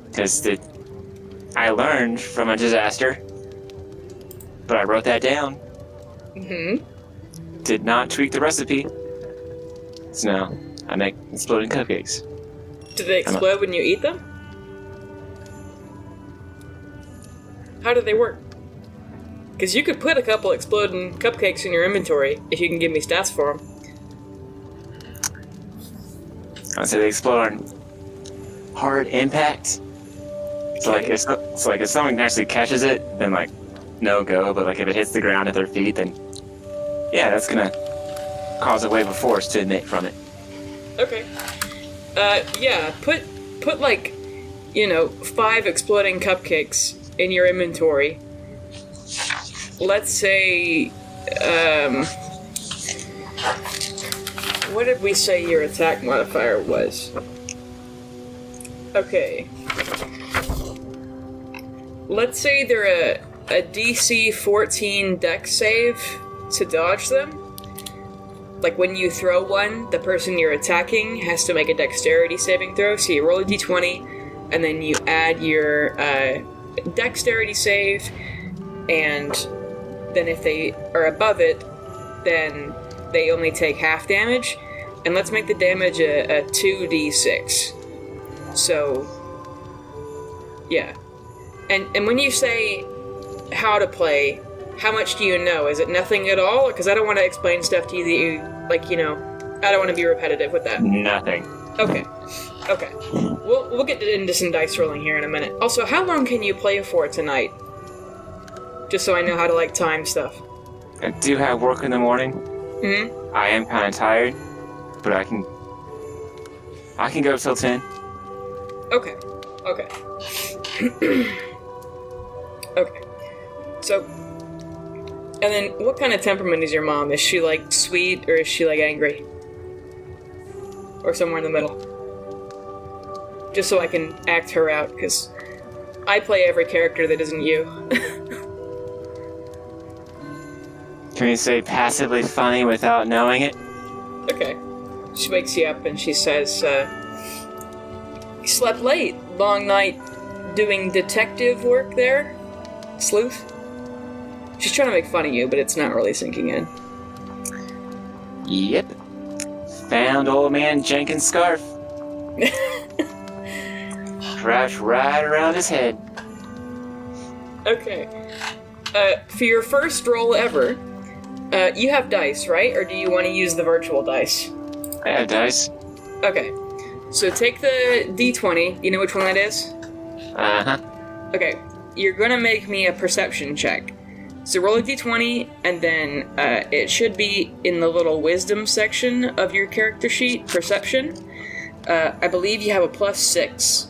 [SPEAKER 1] Because I learned from a disaster, but I wrote that down.
[SPEAKER 2] Mm-hmm.
[SPEAKER 1] Did not tweak the recipe. So now I make exploding cupcakes.
[SPEAKER 2] Do they explode when you eat them? How do they work? Because you could put a couple exploding cupcakes in your inventory if you can give me stats for them.
[SPEAKER 1] I'd say they explode on hard impact. So like if someone actually catches it, then like no go. But like if it hits the ground at their feet, then yeah, that's gonna cause a wave of force to emit from it.
[SPEAKER 2] Okay. Yeah. Put like, 5 exploding cupcakes in your inventory. Let's say, what did we say your attack modifier was? Okay. Let's say they're a DC 14 dex save to dodge them. Like when you throw one, the person you're attacking has to make a dexterity saving throw. So you roll a d20, and then you add your dexterity save, and then if they are above it, then they only take half damage. And let's make the damage a 2d6. So, yeah. And when you say how to play, how much do you know? Is it nothing at all? Because I don't want to explain stuff to you that you, I don't want to be repetitive with that.
[SPEAKER 1] Nothing.
[SPEAKER 2] Okay. We'll get into some dice rolling here in a minute. Also, how long can you play for tonight? Just so I know how to, time stuff.
[SPEAKER 1] I do have work in the morning.
[SPEAKER 2] Mm-hmm.
[SPEAKER 1] I am kind of tired, but I can go till 10.
[SPEAKER 2] Okay. Okay. So, and then what kind of temperament is your mom? Is she, sweet, or is she, angry? Or somewhere in the middle? just so I can act her out, because I play every character that isn't you.
[SPEAKER 1] Can you say passively funny without knowing it?
[SPEAKER 2] Okay. She wakes you up and she says, you slept late. Long night doing detective work there? Sleuth? She's trying to make fun of you, but it's not really sinking in.
[SPEAKER 1] Yep. Found old man Jenkins' scarf. Wrapped right around his head.
[SPEAKER 2] Okay. For your first roll ever, you have dice, right? Or do you want to use the virtual dice?
[SPEAKER 1] I have dice.
[SPEAKER 2] Okay. So take the d20. You know which one that is?
[SPEAKER 1] Uh-huh.
[SPEAKER 2] Okay. You're gonna make me a perception check. So roll a d20, and then it should be in the little wisdom section of your character sheet, perception. I believe you have a +6.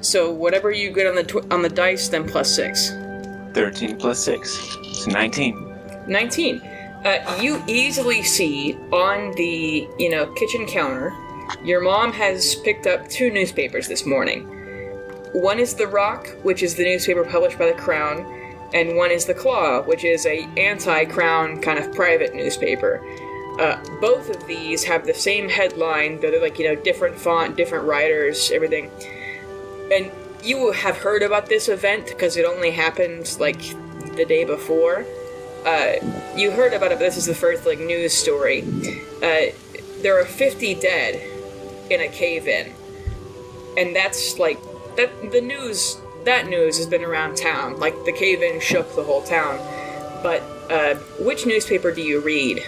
[SPEAKER 2] So whatever you get on the dice, then +6.
[SPEAKER 1] 13 plus 6. It's 19.
[SPEAKER 2] 19. You easily see on the, kitchen counter, your mom has picked up 2 newspapers this morning. One is The Rock, which is the newspaper published by the Crown, and one is The Claw, which is a anti-Crown kind of private newspaper. Both of these have the same headline, they're like, different font, different writers, everything. And you have heard about this event because it only happened, like, the day before. You heard about it, but this is the first, news story. There are 50 dead in a cave-in. And that's, that news has been around town. Like, the cave-in shook the whole town. But, which newspaper do you read?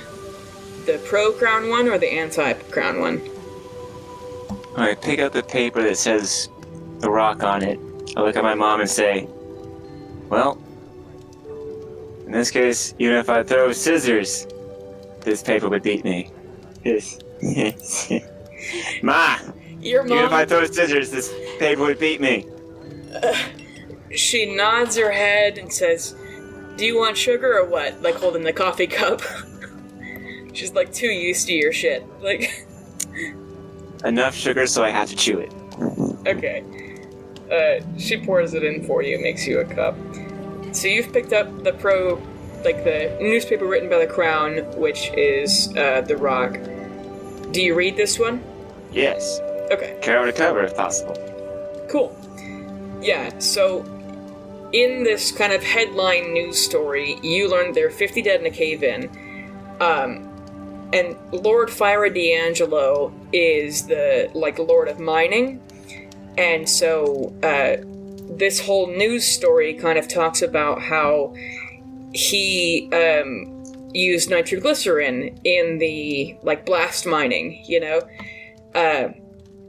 [SPEAKER 2] The pro-Crown one or the anti-Crown one?
[SPEAKER 1] I pick up the paper that says The Rock on it. I look at my mom and say, well, in this case, even if I throw scissors, this paper would beat me. Yes. Ma!
[SPEAKER 2] Your mom...
[SPEAKER 1] Even if I throw scissors, this paper would beat me.
[SPEAKER 2] She nods her head and says, do you want sugar or what? Like holding the coffee cup. She's too used to your shit.
[SPEAKER 1] Enough sugar so I have to chew it.
[SPEAKER 2] Okay. She pours it in for you, makes you a cup. So you've picked up the the newspaper written by the Crown, which is, The Rock. Do you read this one?
[SPEAKER 1] Yes.
[SPEAKER 2] Okay.
[SPEAKER 1] Cover to cover, if possible.
[SPEAKER 2] Cool. Yeah, so in this kind of headline news story, you learned there are 50 dead in a cave-in. And Lord Fyra D'Angelo is the, Lord of Mining. And so, this whole news story kind of talks about how he, used nitroglycerin in the, blast mining,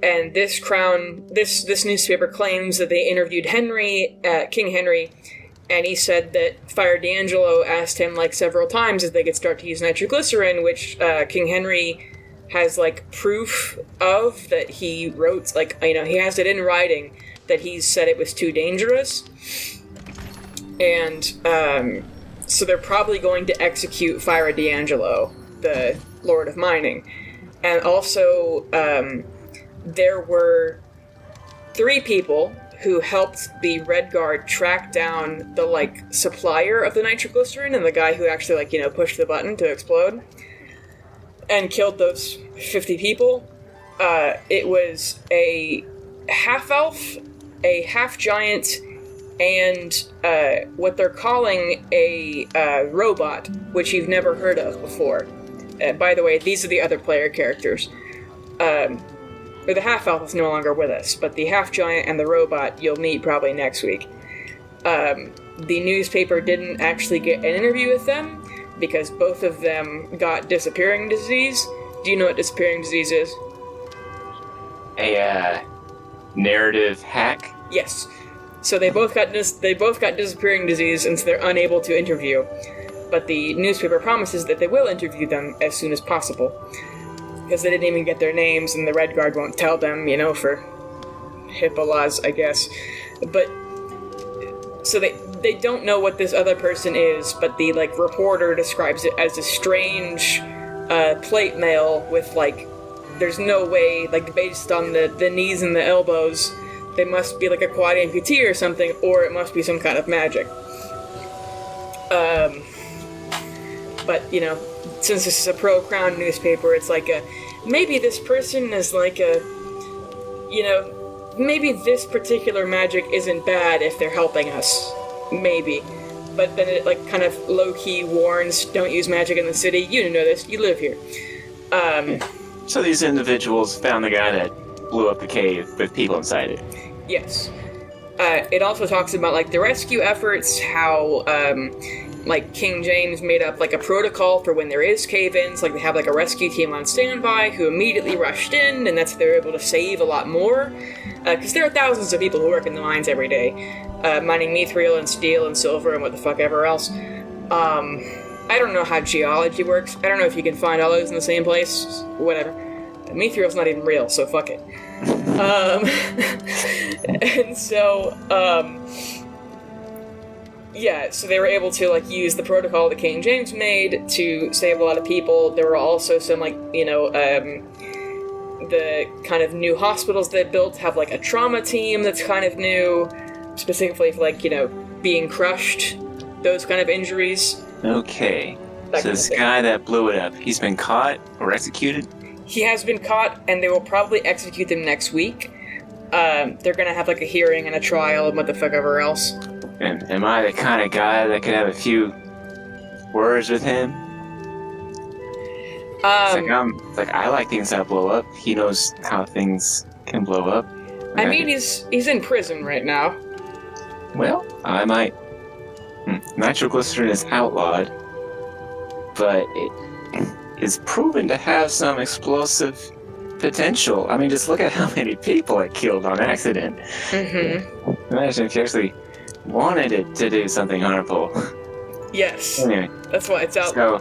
[SPEAKER 2] and this newspaper claims that they interviewed King Henry, and he said that Fyra D'Angelo asked him, several times if they could start to use nitroglycerin, which, King Henry has, proof of, that he wrote, he has it in writing that he said it was too dangerous. And, so they're probably going to execute Fyra D'Angelo, the Lord of Mining. And also, there were 3 people who helped the Red Guard track down the, supplier of the nitroglycerin and the guy who actually, pushed the button to explode and killed those 50 people. It was a half-elf, a half-giant, and what they're calling a robot, which you've never heard of before. By the way, these are the other player characters. The half-elf is no longer with us, but the half-giant and the robot you'll meet probably next week. The newspaper didn't actually get an interview with them because both of them got disappearing disease. Do you know what disappearing disease is?
[SPEAKER 1] A narrative hack?
[SPEAKER 2] Yes. So they both got disappearing disease, and so they're unable to interview. But the newspaper promises that they will interview them as soon as possible. Because they didn't even get their names, and the Red Guard won't tell them, for HIPAA laws, I guess. But, so they don't know what this other person is, but the, reporter describes it as a strange, plate mail with, there's no way, like, based on the knees and the elbows, they must be like a quad amputee or something, or it must be some kind of magic. But, you know, since this is a pro-Crown newspaper, it's like maybe this person is like you know, maybe this particular magic isn't bad if they're helping us. Maybe. But then it, like, kind of low-key warns, don't use magic in the city. You know this. You live here.
[SPEAKER 1] So these individuals found the guy that blew up the cave with people inside it.
[SPEAKER 2] Yes. It also talks about, like, the rescue efforts, how, like, King James made up, like, a protocol for when there is cave-ins. Like, they have, like, a rescue team on standby who immediately rushed in, and that's how they're able to save a lot more. Because there are thousands of people who work in the mines every day, mining mithril and steel and silver and what the fuck ever else. I don't know how geology works. I don't know if you can find all those in the same place. Whatever. Mithril's not even real, so fuck it. And so, yeah, so they were able to, like, use the protocol that King James made to save a lot of people. There were also some, like, you know, the kind of new hospitals they built have, like, a trauma team that's kind of new, specifically for, like, you know, being crushed, those kind of injuries.
[SPEAKER 1] Okay. So this guy that blew it up, he's been caught or executed?
[SPEAKER 2] He has been caught, and they will probably execute him next week. They're gonna have, like, a hearing and a trial and what the fuck ever else.
[SPEAKER 1] And am I the kind of guy that could have a few words with him? It's like I like things that blow up. He knows how things can blow up.
[SPEAKER 2] I mean, he's in prison right now.
[SPEAKER 1] Well, I might. Nitroglycerin is outlawed, but it is proven to have some explosive potential. I mean, just look at how many people it killed on accident. Mm-hmm. Imagine if you actually wanted it to do something harmful.
[SPEAKER 2] Yes.
[SPEAKER 1] Anyway,
[SPEAKER 2] that's why it's out.
[SPEAKER 1] So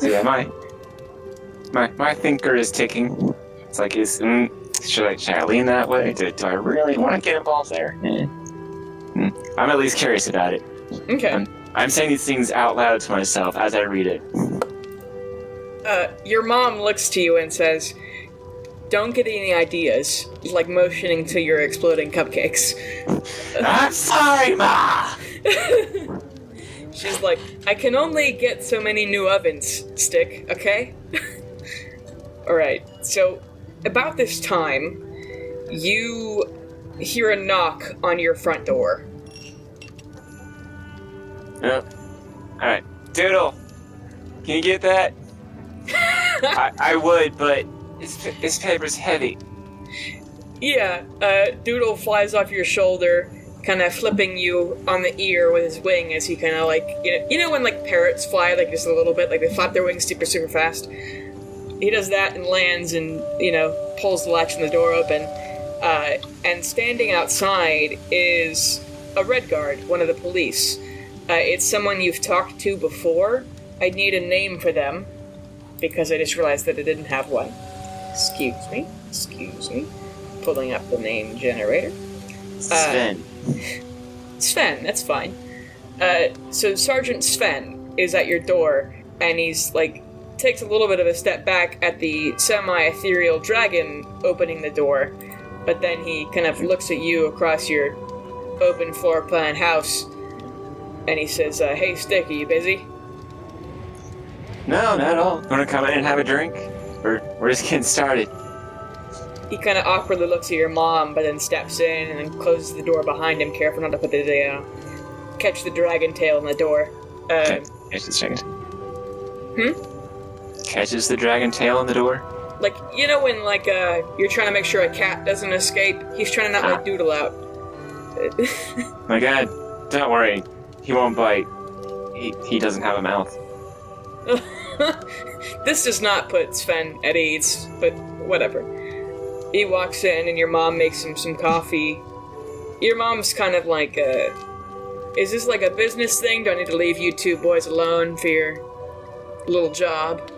[SPEAKER 1] yeah, my thinker is ticking. It's like, should I lean that way? Do I really want to get involved there? I'm at least curious about it.
[SPEAKER 2] Okay.
[SPEAKER 1] I'm saying these things out loud to myself as I read it.
[SPEAKER 2] Your mom looks to you and says, "Don't get any ideas," like motioning to your exploding cupcakes.
[SPEAKER 1] I'm sorry, Ma!
[SPEAKER 2] She's like, "I can only get so many new ovens, Stick, okay?" Alright, so about this time, you hear a knock on your front door.
[SPEAKER 1] Yep. Alright. Doodle, can you get that? I would, but this paper's heavy.
[SPEAKER 2] Yeah, Doodle flies off your shoulder, kind of flipping you on the ear with his wing as he kind of, like, you know when, like, parrots fly, like, just a little bit, like, they flap their wings super, super fast? He does that and lands and, you know, pulls the latch on the door open. And standing outside is a Red Guard, one of the police. It's someone you've talked to before. I need a name for them, because I just realized that I didn't have one. Excuse me. Pulling up the name generator.
[SPEAKER 1] Sven.
[SPEAKER 2] Sven, that's fine. So Sergeant Sven is at your door, and he's, like, takes a little bit of a step back at the semi-ethereal dragon opening the door, but then he kind of looks at you across your open floor plan house, and he says, "Hey, Stick, are you busy?"
[SPEAKER 1] No, not at all. Want to come in and have a drink? We're just getting started.
[SPEAKER 2] He kind of awkwardly looks at your mom, but then steps in and then closes the door behind him, careful not to put the catch the dragon tail in the door.
[SPEAKER 1] Catches the dragon. Catches the dragon tail in the door?
[SPEAKER 2] Like, you know when, like, you're trying to make sure a cat doesn't escape? He's trying to not let Doodle out.
[SPEAKER 1] My God, don't worry. He won't bite. He doesn't have a mouth.
[SPEAKER 2] This does not put Sven at ease, but whatever. He walks in and your mom makes him some coffee. Your mom's kind of like, is this like a business thing? Do I need to leave you two boys alone for your little job?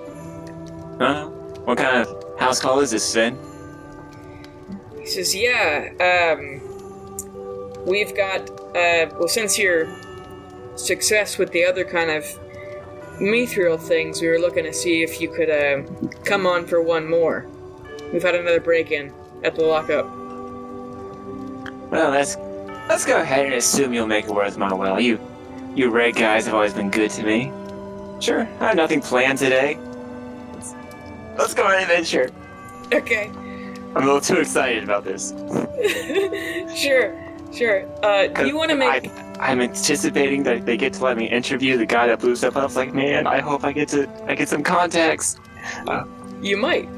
[SPEAKER 1] What kind of house call is this, Sven?
[SPEAKER 2] He says, yeah, we've got, well, since your success with the other kind of mithril things, we were looking to see if you could, come on for one more. We've had another break-in at the lockup.
[SPEAKER 1] Well, let's go ahead and assume you'll make it worth my while. You red guys have always been good to me. Sure, I have nothing planned today. Let's go on an adventure.
[SPEAKER 2] Okay.
[SPEAKER 1] I'm a little too excited about this.
[SPEAKER 2] Sure. Do you want to make...
[SPEAKER 1] I'm anticipating that they get to let me interview the guy that blew stuff up. I was like, man, I hope I get some contacts.
[SPEAKER 2] You might.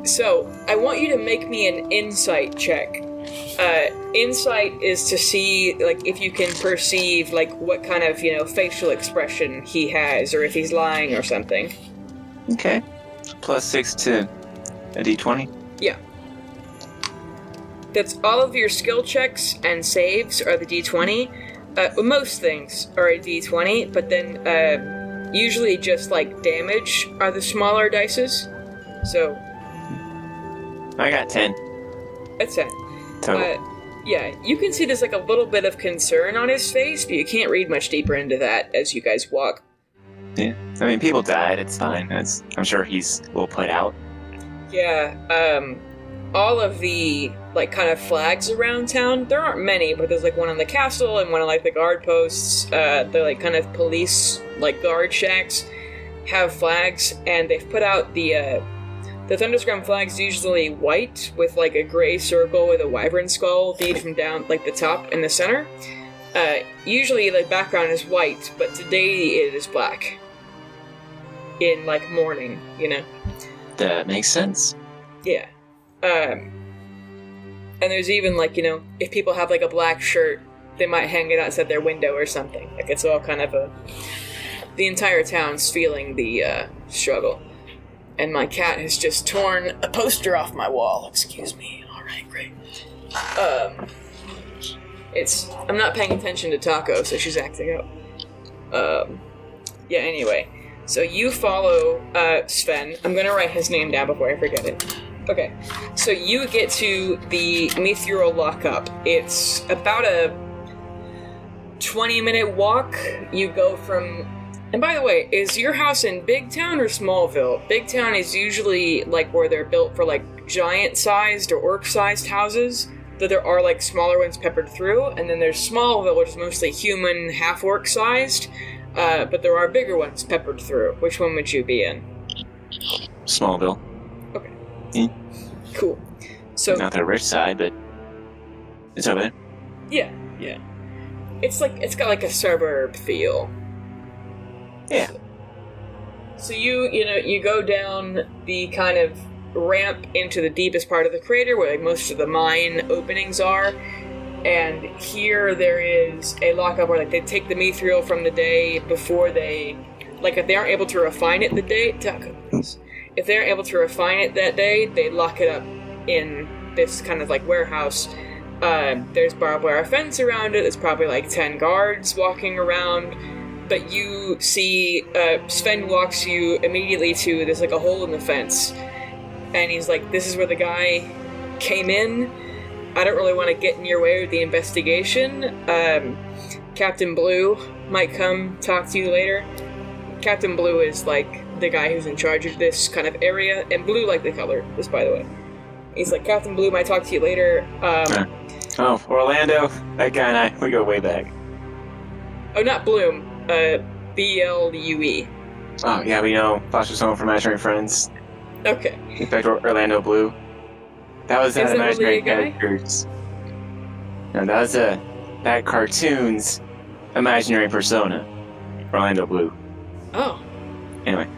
[SPEAKER 2] So, I want you to make me an insight check. Insight is to see, like, if you can perceive, like, what kind of, facial expression he has, or if he's lying or something.
[SPEAKER 1] Okay. +6 to a d20?
[SPEAKER 2] Yeah. That's all of your skill checks and saves are the d20. Most things are a d20, but then usually just like damage are the smaller dices. So
[SPEAKER 1] I got 10.
[SPEAKER 2] That's 10.
[SPEAKER 1] Total.
[SPEAKER 2] Yeah, you can see there's like a little bit of concern on his face, but you can't read much deeper into that as you guys walk.
[SPEAKER 1] Yeah, I mean, people died. It's fine. I'm sure he's well put out.
[SPEAKER 2] Yeah, all of the, like, kind of flags around town, there aren't many, but there's, like, one on the castle and one on, like, the guard posts, the, like, kind of police, like, guard shacks have flags, and they've put out the Thundersgrem flag's usually white with, like, a gray circle with a wyvern skull viewed from down, like, the top in the center. Usually the background is white, but today it is black. In, like, mourning,
[SPEAKER 1] That makes sense.
[SPEAKER 2] Yeah. And there's even, like, if people have, like, a black shirt, they might hang it outside their window or something. Like, it's all kind of the entire town's feeling the, struggle. And my cat has just torn a poster off my wall. Excuse me. Alright, great. I'm not paying attention to Taco, so she's acting up. Yeah, anyway. So you follow, Sven. I'm gonna write his name down before I forget it. Okay, so you get to the Mithril lockup. It's about a 20-minute walk. You go from... And by the way, is your house in Big Town or Smallville? Big Town is usually, like, where they're built for, like, giant-sized or orc-sized houses, though there are, like, smaller ones peppered through, and then there's Smallville, which is mostly human, half-orc-sized, but there are bigger ones peppered through. Which one would you be in?
[SPEAKER 1] Smallville.
[SPEAKER 2] Okay.
[SPEAKER 1] Mm.
[SPEAKER 2] Cool. So
[SPEAKER 1] not the rich side, but it's over there.
[SPEAKER 2] Yeah. It's got like a suburb feel.
[SPEAKER 1] Yeah.
[SPEAKER 2] So you go down the kind of ramp into the deepest part of the crater where, like, most of the mine openings are, and here there is a lockup where, like, they take the mithril from the day before they, like, if they aren't able to refine it if they're able to refine it that day, they lock it up in this kind of, like, warehouse. There's barbed wire fence around it. There's probably, like, 10 guards walking around. But you see, Sven walks you immediately to, there's, like, a hole in the fence. And he's like, this is where the guy came in. I don't really want to get in your way with the investigation. Captain Blue might come talk to you later. Captain Blue is, like, the guy who's in charge of this kind of area. And blue, like the color, just by the way. He's like, Captain Blue might talk to you later.
[SPEAKER 1] Oh, Orlando, that guy and I, we go way back.
[SPEAKER 2] Oh, not Bloom. B-L-U-E.
[SPEAKER 1] Oh, yeah, we know. Foster's Home for Imaginary Friends.
[SPEAKER 2] Okay.
[SPEAKER 1] In fact, Orlando Blue. That was that imaginary
[SPEAKER 2] guy?
[SPEAKER 1] characters. No, that was that cartoon's imaginary persona. Orlando Blue.
[SPEAKER 2] Oh.
[SPEAKER 1] Anyway.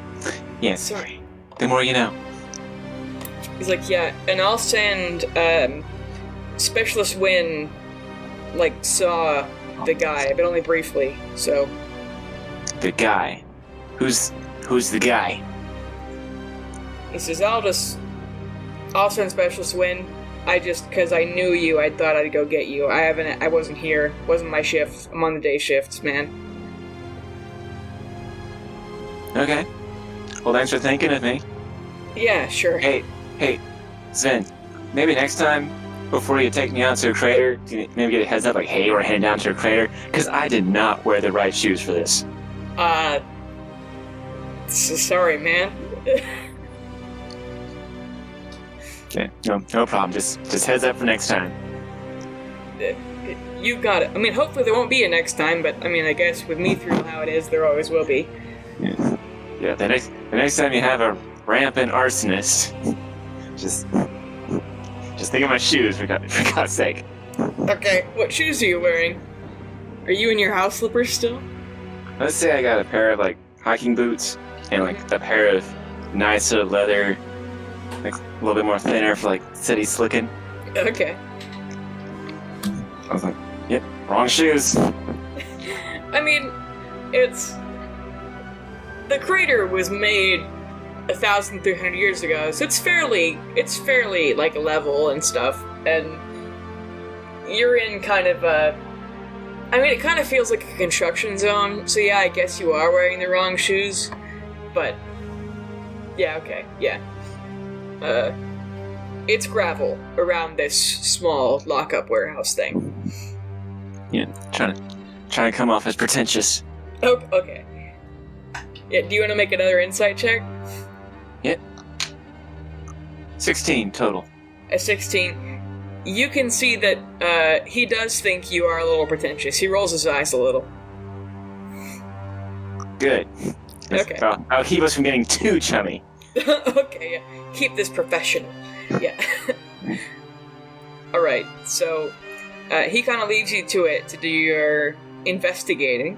[SPEAKER 1] Yes.
[SPEAKER 2] Sorry.
[SPEAKER 1] The more you know.
[SPEAKER 2] He's like, yeah, and I'll send, Specialist Wynn, like, saw the guy, but only briefly, so...
[SPEAKER 1] The guy? Who's the guy?
[SPEAKER 2] He says, I'll send Specialist Wynn. Because I knew you, I thought I'd go get you. I wasn't here. Wasn't my shift. I'm on the day shifts, man.
[SPEAKER 1] Okay. Well, thanks for thinking of me.
[SPEAKER 2] Yeah, sure.
[SPEAKER 1] Hey, Sven, maybe next time, before you take me out to a crater, maybe get a heads up, like, hey, we're heading down to a crater, because I did not wear the right shoes for this.
[SPEAKER 2] Sorry, man.
[SPEAKER 1] Yeah, no problem. Just heads up for next time.
[SPEAKER 2] You got it. I mean, hopefully there won't be a next time, but I mean, I guess with me through how it is, there always will be.
[SPEAKER 1] Yeah. The next time you have a rampant arsonist, just think of my shoes for God's sake.
[SPEAKER 2] Okay, what shoes are you wearing? Are you in your house slippers still?
[SPEAKER 1] Let's say I got a pair of like hiking boots and like a pair of nice sort of leather, like a little bit more thinner for like city slicking.
[SPEAKER 2] Okay.
[SPEAKER 1] I was like, yep, wrong shoes.
[SPEAKER 2] I mean, the crater was made 1,300 years ago, so it's fairly like level and stuff, and you're in kind of I mean, it kind of feels like a construction zone, so yeah, I guess you are wearing the wrong shoes, but yeah, okay, yeah. It's gravel around this small lockup warehouse thing.
[SPEAKER 1] Yeah, trying to come off as pretentious.
[SPEAKER 2] Oh, okay. Yeah, do you want to make another insight check?
[SPEAKER 1] Yep. 16 total.
[SPEAKER 2] A 16. You can see that he does think you are a little pretentious. He rolls his eyes a little.
[SPEAKER 1] Good.
[SPEAKER 2] Okay.
[SPEAKER 1] I'll keep us from getting too chummy.
[SPEAKER 2] Okay, yeah. Keep this professional. Yeah. Alright, so he kind of leads you to it to do your investigating.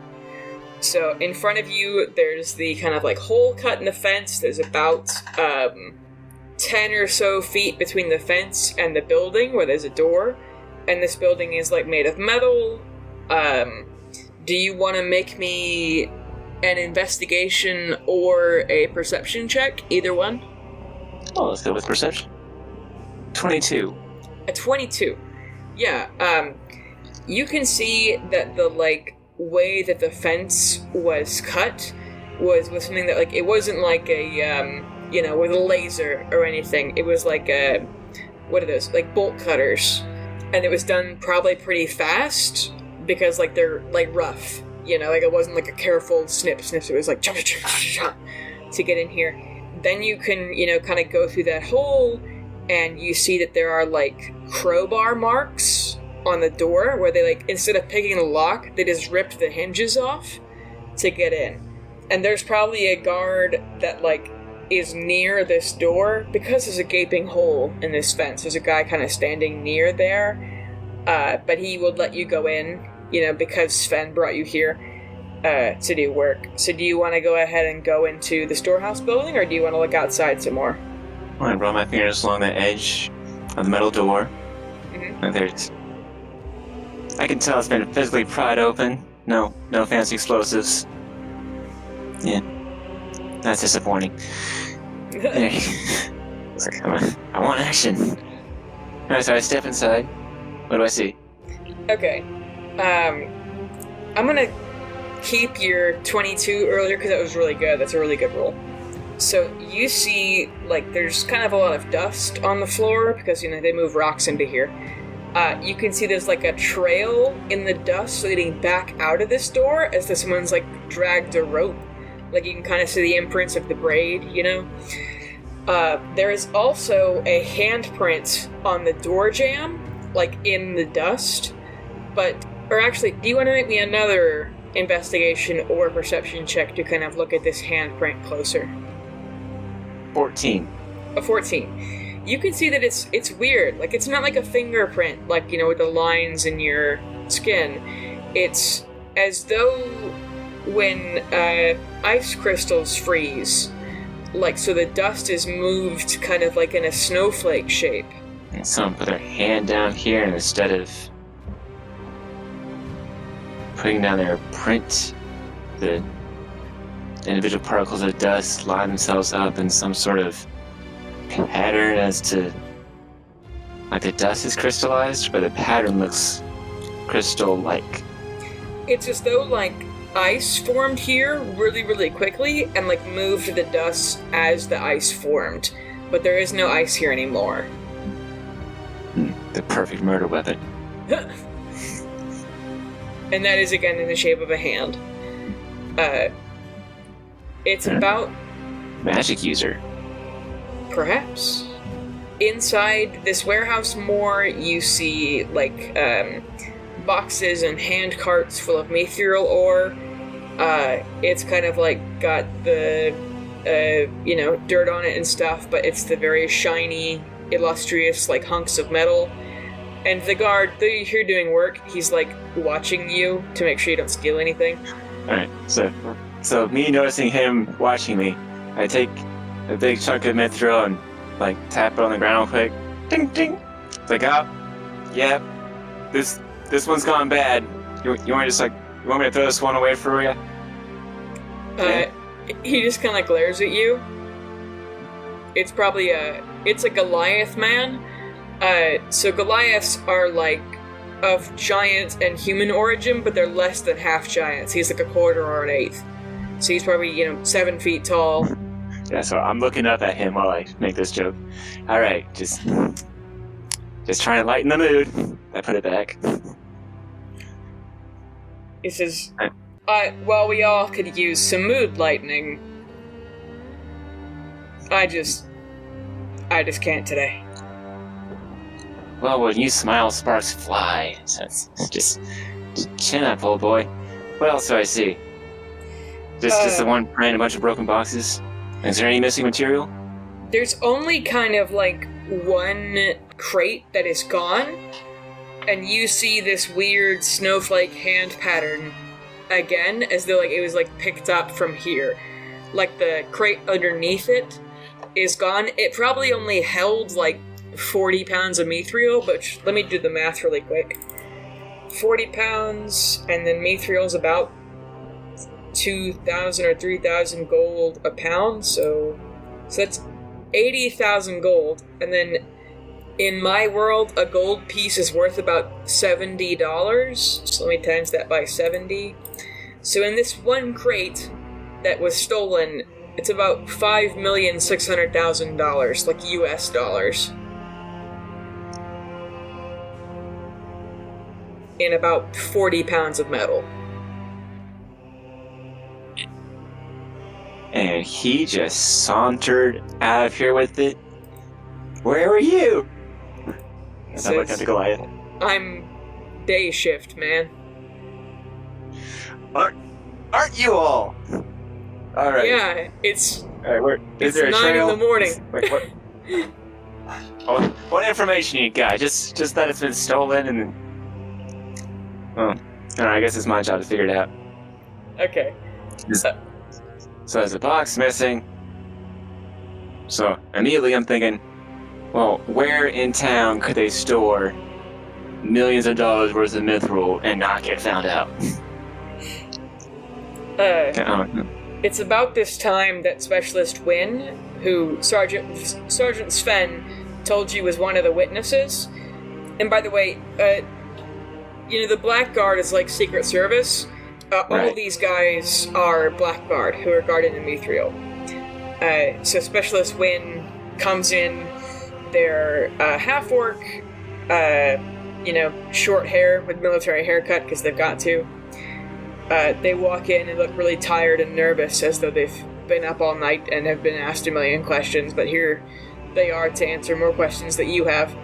[SPEAKER 2] So in front of you, there's the kind of like hole cut in the fence. There's about 10 or so feet between the fence and the building where there's a door. And this building is like made of metal. Do you want to make me an investigation or a perception check? Either one?
[SPEAKER 1] Oh, let's go with perception. 22.
[SPEAKER 2] A 22. Yeah, you can see that the, like, way that the fence was cut was something that, like, it wasn't like a, with a laser or anything. It was like what are those? Like, bolt cutters. And it was done probably pretty fast because, like, they're, like, rough. Like, it wasn't like a careful snip. It was like, to get in here. Then you can, kind of go through that hole, and you see that there are, like, crowbar marks on the door where they, like, instead of picking the lock, they just ripped the hinges off to get in. And there's probably a guard that, like, is near this door because there's a gaping hole in this fence. There's a guy kind of standing near there, but he would let you go in, because Sven brought you here to do work. So do you want to go ahead and go into the storehouse building, or do you want to look outside some more?
[SPEAKER 1] I'm going to run my fingers along the edge of the metal door.
[SPEAKER 2] Mm-hmm.
[SPEAKER 1] And I can tell it's been physically pried open. No fancy explosives. Yeah. That's disappointing. It's like, I want action. Alright, so I step inside. What do I see?
[SPEAKER 2] Okay. I'm gonna keep your 22 earlier because that was really good. That's a really good roll. So you see, like, there's kind of a lot of dust on the floor because, they move rocks into here. You can see there's, like, a trail in the dust leading back out of this door as though someone's, like, dragged a rope. Like, you can kind of see the imprints of the braid, There is also a handprint on the door jamb, like, in the dust. Or actually, do you want to make me another investigation or perception check to kind of look at this handprint closer?
[SPEAKER 1] 14.
[SPEAKER 2] A 14. You can see that it's weird. Like, it's not like a fingerprint, like, with the lines in your skin. It's as though when ice crystals freeze, like, so the dust is moved kind of like in a snowflake shape.
[SPEAKER 1] And someone put their hand down here, and instead of putting down their print, the individual particles of dust line themselves up in some sort of pattern as to, like, the dust is crystallized, but the pattern looks crystal-like.
[SPEAKER 2] It's as though, like, ice formed here really, really quickly and, like, moved the dust as the ice formed. But there is no ice here anymore.
[SPEAKER 1] The perfect murder weapon.
[SPEAKER 2] And that is, again, in the shape of a hand. It's about...
[SPEAKER 1] Magic user.
[SPEAKER 2] Perhaps. inside this warehouse more, you see, like, boxes and hand carts full of mithril ore. It's kind of, like, got the, dirt on it and stuff, but it's the very shiny, illustrious, like, hunks of metal. And the guard, though you're here doing work, he's, like, watching you to make sure you don't steal anything.
[SPEAKER 1] Alright, so me noticing him watching me, I take a big chunk of mithril and, like, tap it on the ground real quick. Ding, ding! It's like, yep, this one's gone bad. You want me to throw this one away for you?
[SPEAKER 2] He just kind of glares at you. It's probably it's a Goliath man. So Goliaths are, like, of giant and human origin, but they're less than half giants. He's like a quarter or an eighth. So he's probably, 7 feet tall.
[SPEAKER 1] Yeah, so I'm looking up at him while I make this joke. Alright, just trying to lighten the mood. I put it back.
[SPEAKER 2] He says, well, we all could use some mood lightening. I just can't today.
[SPEAKER 1] Well, when you smile, sparks fly. So it's just chin up, old boy. What else do I see? Just the one praying a bunch of broken boxes? Is there any missing material?
[SPEAKER 2] There's only kind of, like, one crate that is gone, and you see this weird snowflake hand pattern again, as though, like, it was, like, picked up from here. Like, the crate underneath it is gone. It probably only held, like, 40 pounds of mithril, but let me do the math really quick. 40 pounds, and then mithril's about 2,000 or 3,000 gold a pound, so that's 80,000 gold. And then in my world, a gold piece is worth about $70. So let me times that by 70. So in this one crate that was stolen, it's about $5,600,000, like US dollars. In about 40 pounds of metal.
[SPEAKER 1] And he just sauntered out of here with it. Where were you? And I look at the Goliath.
[SPEAKER 2] I'm day shift, man.
[SPEAKER 1] Aren't you all? Alright.
[SPEAKER 2] Yeah, it's...
[SPEAKER 1] Alright, is there a
[SPEAKER 2] 9
[SPEAKER 1] trail?
[SPEAKER 2] in the morning.
[SPEAKER 1] Wait, what information you got? Just that it's been stolen and... Oh, alright, I guess it's my job to figure it out.
[SPEAKER 2] Okay.
[SPEAKER 1] So there's a box missing. So immediately I'm thinking, well, where in town could they store millions of dollars worth of mithril and not get found out?
[SPEAKER 2] It's about this time that Specialist Wynn, who Sergeant Sven told you was one of the witnesses. And by the way, the Blackguard is like Secret Service.
[SPEAKER 1] Right.
[SPEAKER 2] All these guys are Blackguard, who are guarded in mithril. So Specialist Wynn comes in, they're half-orc, short hair with military haircut, because they've got to. They walk in and look really tired and nervous, as though they've been up all night and have been asked a million questions, but here they are to answer more questions that you have.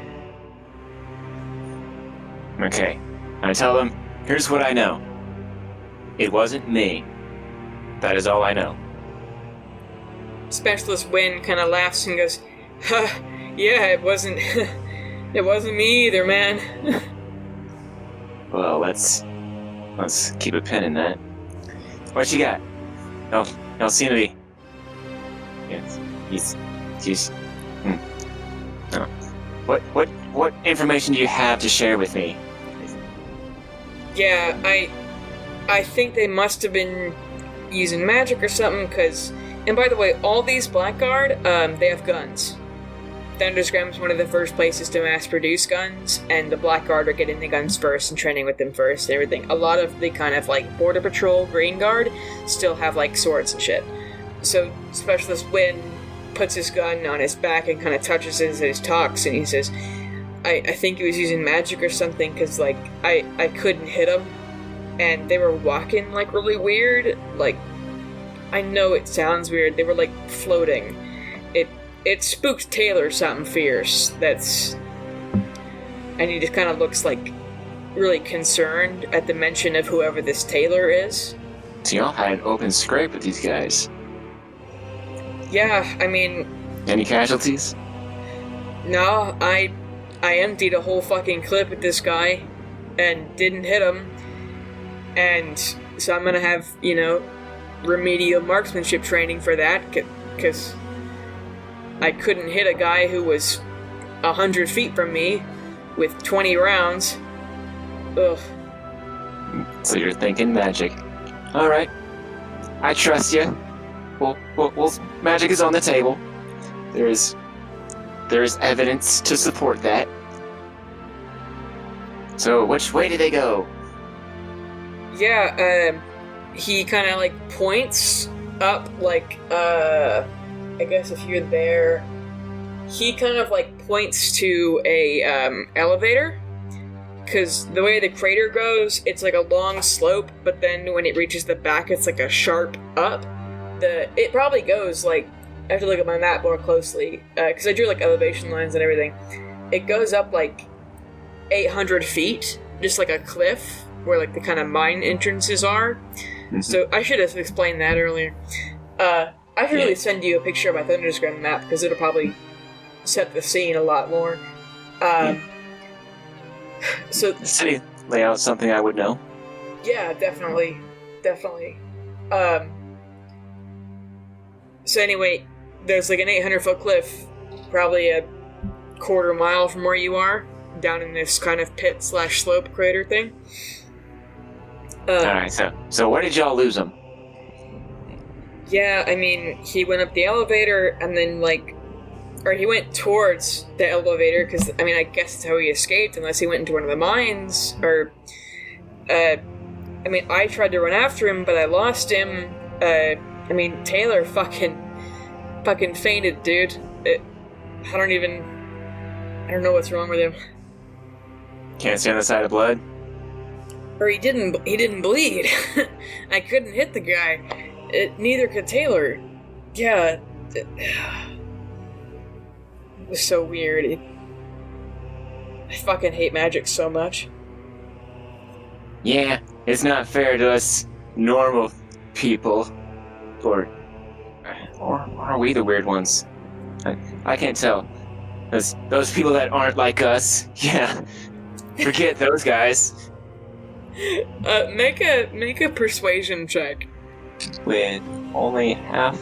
[SPEAKER 1] Okay. I tell them, here's what I know. It wasn't me. That is all I know.
[SPEAKER 2] Specialist Wynn kind of laughs and goes, yeah, it wasn't me either, man.
[SPEAKER 1] Well, let's keep a pin in that. What you got? No, seem to be. Yes, he's. No. What information do you have to share with me?
[SPEAKER 2] Yeah, I think they must have been using magic or something, because... And by the way, all these Blackguard, they have guns. Thundersgrem is one of the first places to mass-produce guns, and the Blackguard are getting the guns first and training with them first and everything. A lot of the kind of, like, Border Patrol Green Guard still have, like, swords and shit. So Specialist Wynn puts his gun on his back and kind of touches it as he talks, and he says, I think he was using magic or something, because, like, I couldn't hit him. And they were walking, like, really weird. Like, I know it sounds weird. They were, like, floating. it spooked Taylor something fierce. And he just kind of looks like really concerned at the mention of whoever this Taylor is.
[SPEAKER 1] So y'all had an open scrape with these guys.
[SPEAKER 2] Yeah, I mean...
[SPEAKER 1] Any casualties?
[SPEAKER 2] No, I emptied a whole fucking clip at this guy and didn't hit him. And so I'm gonna have, remedial marksmanship training for that, because I couldn't hit a guy who was 100 feet from me with 20 rounds. Ugh.
[SPEAKER 1] So you're thinking magic. Alright. I trust you. Well, magic is on the table. There is evidence to support that. So, which way did they go?
[SPEAKER 2] Yeah, he kind of, points up, I guess if you're there, he kind of, points to a, elevator, because the way the crater goes, it's, a long slope, but then when it reaches the back, it's, a sharp up. It probably goes, I have to look at my map more closely, because I drew, elevation lines and everything. It goes up, 800 feet, just like a cliff, where, the kind of mine entrances are. Mm-hmm. So I should have explained that earlier. I should really send you a picture of my Thundersgrem map, because it'll probably set the scene a lot more. So
[SPEAKER 1] the city layout is something I would know.
[SPEAKER 2] Yeah, definitely. So anyway, there's an 800-foot cliff, probably a quarter mile from where you are, down in this kind of pit/slope crater thing.
[SPEAKER 1] Alright, so where did y'all lose him?
[SPEAKER 2] Yeah, I mean, he went up the elevator and then, or he went towards the elevator, because, I guess that's how he escaped, unless he went into one of the mines, or, I tried to run after him, but I lost him. Taylor fucking fainted, dude. I don't know what's wrong with him.
[SPEAKER 1] Can't stand the sight of blood?
[SPEAKER 2] Or he didn't bleed. I couldn't hit the guy. Neither could Taylor. Yeah. It was so weird. I fucking hate magic so much.
[SPEAKER 1] Yeah, it's not fair to us normal people. Or are we the weird ones? I can't tell. Those people that aren't like us, yeah. Forget those guys.
[SPEAKER 2] Make a persuasion check.
[SPEAKER 1] With only half.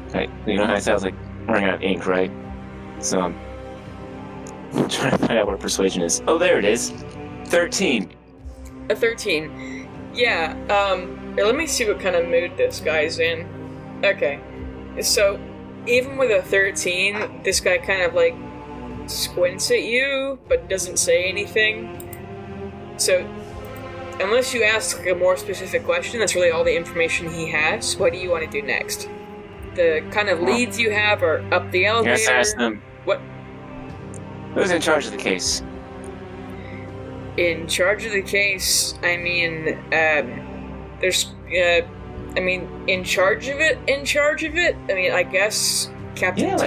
[SPEAKER 1] Okay, you know how it sounds like running out of ink, right? So I'm trying to find out what persuasion is. Oh, there it is. 13.
[SPEAKER 2] A 13. Yeah. Let me see what kind of mood this guy's in. Okay. So, even with a 13, this guy kind of squints at you, but doesn't say anything. So, unless you ask a more specific question, that's really all the information he has. What do you want to do next? The kind of leads you have are up the elevator.
[SPEAKER 1] Yes, ask them.
[SPEAKER 2] What?
[SPEAKER 1] Who's in charge of the case?
[SPEAKER 2] In charge of the case, there's, in charge of it, I guess Captain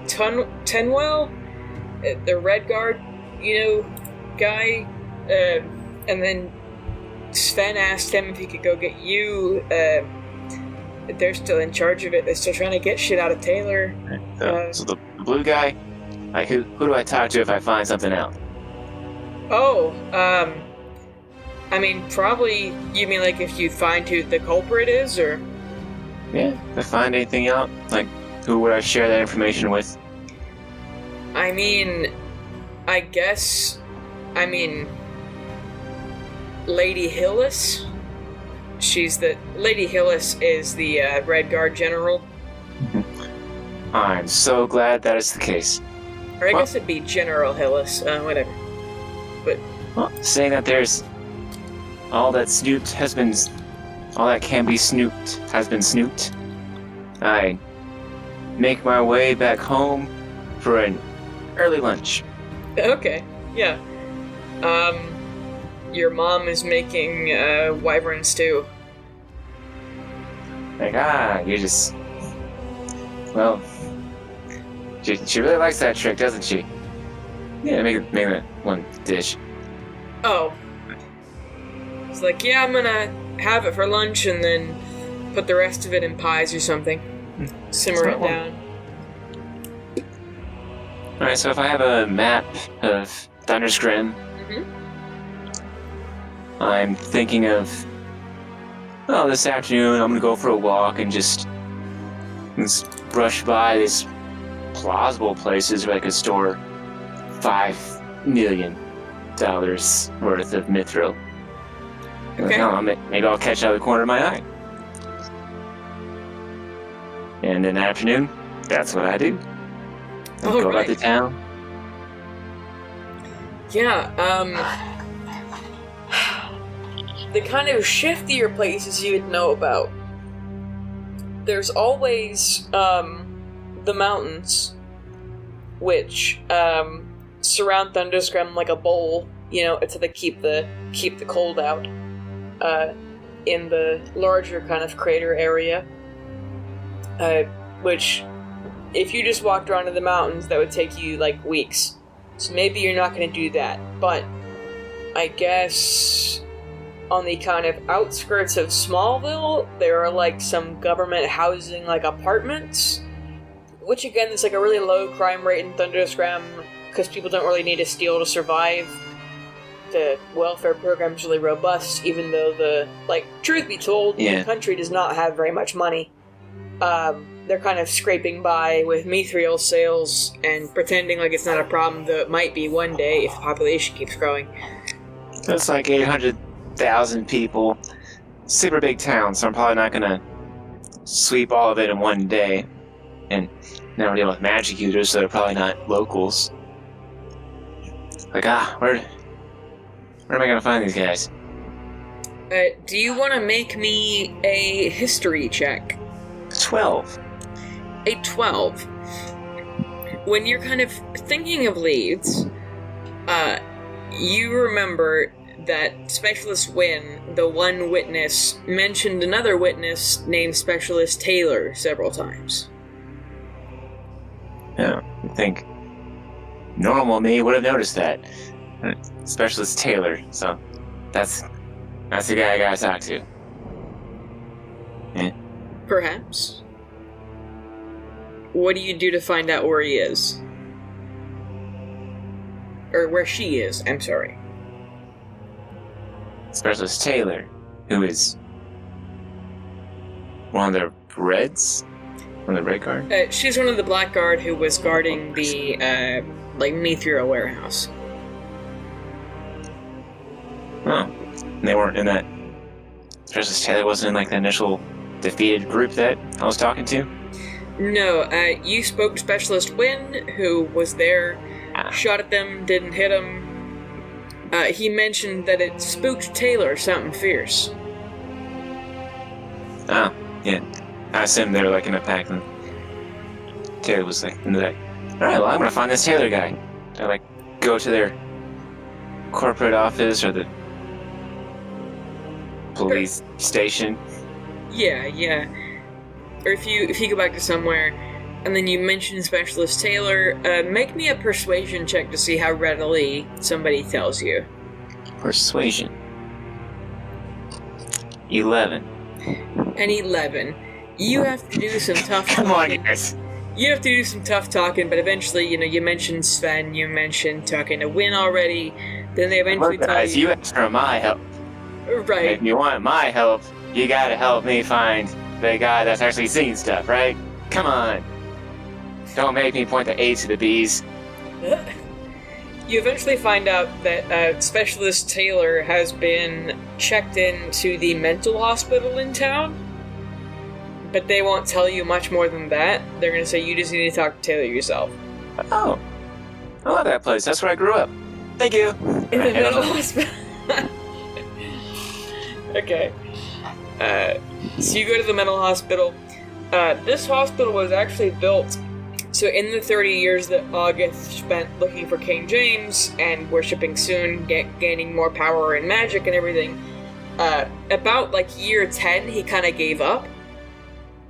[SPEAKER 2] Tenwell, the Red Guard, guy, and then Sven asked him if he could go get you. They're still in charge of it. They're still trying to get shit out of Taylor.
[SPEAKER 1] So the blue guy, who do I talk to if I find something out?
[SPEAKER 2] Oh, probably, you mean if you find who the culprit is, or?
[SPEAKER 1] Yeah, if I find anything out, who would I share that information with?
[SPEAKER 2] I guess, Lady Hillis. Lady Hillis is the Red Guard general.
[SPEAKER 1] I'm so glad that is the case.
[SPEAKER 2] Or I guess it'd be General Hillis, whatever. But
[SPEAKER 1] saying that there's all that can be snooped has been snooped, I make my way back home for an early lunch.
[SPEAKER 2] Okay, yeah. Your mom is making wyvern stew.
[SPEAKER 1] You just... Well, She really likes that trick, doesn't she? Yeah, make that one dish.
[SPEAKER 2] Oh. It's like, yeah, I'm gonna have it for lunch and then put the rest of it in pies or something. Simmer it down.
[SPEAKER 1] Alright, so if I have a map of Thundersgrem, I'm thinking of, this afternoon I'm gonna go for a walk and just brush by these plausible places where I could store $5 million worth of mithril.
[SPEAKER 2] Okay.
[SPEAKER 1] Maybe I'll catch out of the corner of my eye. And in the afternoon, that's what I do. I'll go back to town.
[SPEAKER 2] Yeah, the kind of shiftier places you would know about. There's always, the mountains, which, surround Thundersgrem like a bowl, it's to keep the cold out, in the larger kind of crater area, which, if you just walked around in the mountains, that would take you, weeks. So maybe you're not going to do that, but I guess on the kind of outskirts of Smallville, there are, some government housing, apartments, which, again, is, a really low crime rate in Thundersgrem, because people don't really need to steal to survive. The welfare program's really robust, even though truth be told, the country does not have very much money. They're kind of scraping by with mithril sales and pretending like it's not a problem, though it might be one day if the population keeps growing.
[SPEAKER 1] That's 800,000 people. Super big town, so I'm probably not gonna sweep all of it in one day. And now we're dealing with magic users, so they're probably not locals. Where am I gonna find these guys?
[SPEAKER 2] Do you want to make me a history check?
[SPEAKER 1] 12.
[SPEAKER 2] A 12. When you're kind of thinking of leads, you remember that Specialist Wynn, the one witness, mentioned another witness named Specialist Taylor several times.
[SPEAKER 1] Yeah, I think normal me would have noticed that. Specialist Taylor, so that's the guy I gotta talk to. Yeah.
[SPEAKER 2] Perhaps. What do you do to find out where he is? Or where she is, I'm sorry.
[SPEAKER 1] Specialist Taylor, who is one of the Reds? One of the Red Guard?
[SPEAKER 2] She's one of the Black Guard who was guarding the, Mithril warehouse.
[SPEAKER 1] Oh. And they weren't in that... Specialist Taylor wasn't in, the initial defeated group that I was talking to?
[SPEAKER 2] No, you spoke to Specialist Wynn, who was there, shot at them, didn't hit them. He mentioned that it spooked Taylor something fierce.
[SPEAKER 1] Oh, yeah. I assumed they were, in a pack, and Taylor was, in the back. Alright, well, I'm gonna find this Taylor guy. I, go to their corporate office, or the police station.
[SPEAKER 2] Yeah. Or if you go back to somewhere, and then you mention Specialist Taylor, make me a persuasion check to see how readily somebody tells you.
[SPEAKER 1] Persuasion. 11.
[SPEAKER 2] An 11. You have to do some tough talking.
[SPEAKER 1] Come on, guys.
[SPEAKER 2] You have to do some tough talking, but eventually, you mentioned Sven, you mentioned talking to Win already, then they eventually
[SPEAKER 1] Look, guys, you asked for my help.
[SPEAKER 2] Right.
[SPEAKER 1] If you want my help, you gotta help me find the guy that's actually seen stuff, right? Come on. Don't make me point the A's to the B's.
[SPEAKER 2] You eventually find out that Specialist Taylor has been checked into the mental hospital in town, but they won't tell you much more than that. They're going to say you just need to talk to Taylor yourself.
[SPEAKER 1] Oh. I love that place. That's where I grew up. Thank you.
[SPEAKER 2] In the mental hospital. Okay. So you go to the mental hospital. This hospital was actually built, so in the 30 years that August spent looking for King James and worshipping soon, gaining more power and magic and everything, about year 10 he kind of gave up.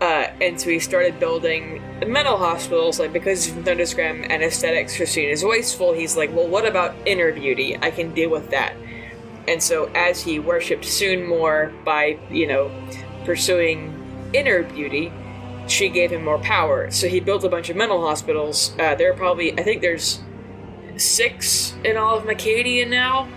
[SPEAKER 2] And so he started building mental hospitals, like, because Thundersgrem and aesthetics are seen as wasteful, he's like, well, what about inner beauty? I can deal with that. And so as he worshipped Soon more by, pursuing inner beauty, she gave him more power. So he built a bunch of mental hospitals. There are probably, I think there's 6 in all of Macadia now,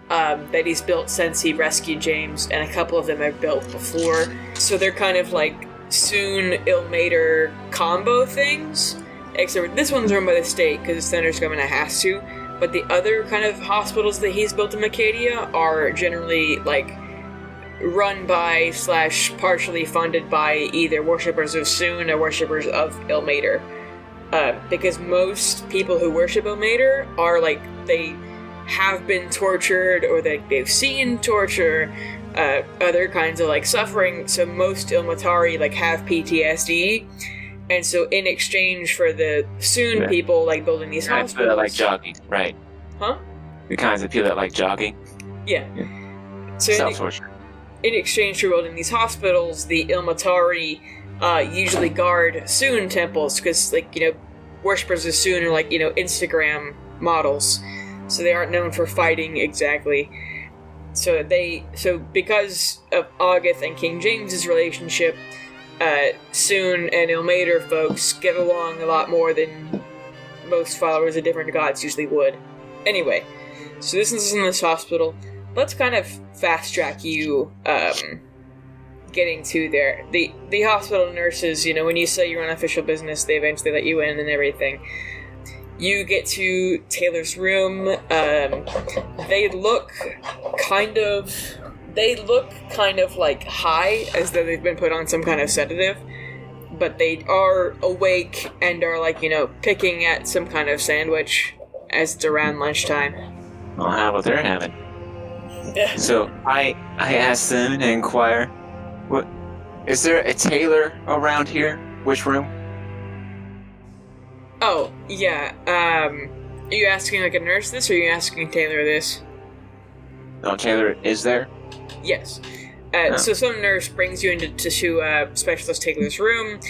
[SPEAKER 2] that he's built since he rescued James, and a couple of them are built before. So they're kind of like Soon Ilmater combo things, except this one's run by the state because it's Thundersgrem and it has to. But the other kind of hospitals that he's built in Macadia are generally like run by / partially funded by either worshippers of Soon or worshippers of Ilmater. Because most people who worship Ilmater are like, they have been tortured or they've seen torture, other kinds of like suffering. So most Ilmatari like have PTSD. And so in exchange for the Soon people like building these hospitals...
[SPEAKER 1] People that like jogging, right.
[SPEAKER 2] Huh?
[SPEAKER 1] The kinds of people that like jogging.
[SPEAKER 2] Yeah. So
[SPEAKER 1] self-torture.
[SPEAKER 2] In exchange for building these hospitals, the Ilmatari usually guard Soon temples, because, worshippers of Soon are Instagram models. So they aren't known for fighting exactly. So because of August and King James's relationship, Soon and Ilmater folks get along a lot more than most followers of different gods usually would. Anyway, so this is in this hospital. Let's kind of fast track you getting to there. The hospital nurses, when you say you're on official business, they eventually let you in and everything. You get to Taylor's room. They look kind of like high, as though they've been put on some kind of sedative, but they are awake and are picking at some kind of sandwich as it's around lunchtime.
[SPEAKER 1] Well, how about they're having? So I asked them to inquire, what is there a tailor around here? Which room?
[SPEAKER 2] Oh, yeah. Are you asking a nurse this, or are you asking Taylor this?
[SPEAKER 1] No, Taylor is there?
[SPEAKER 2] Yes. So some nurse brings you into Specialist Taylor's room.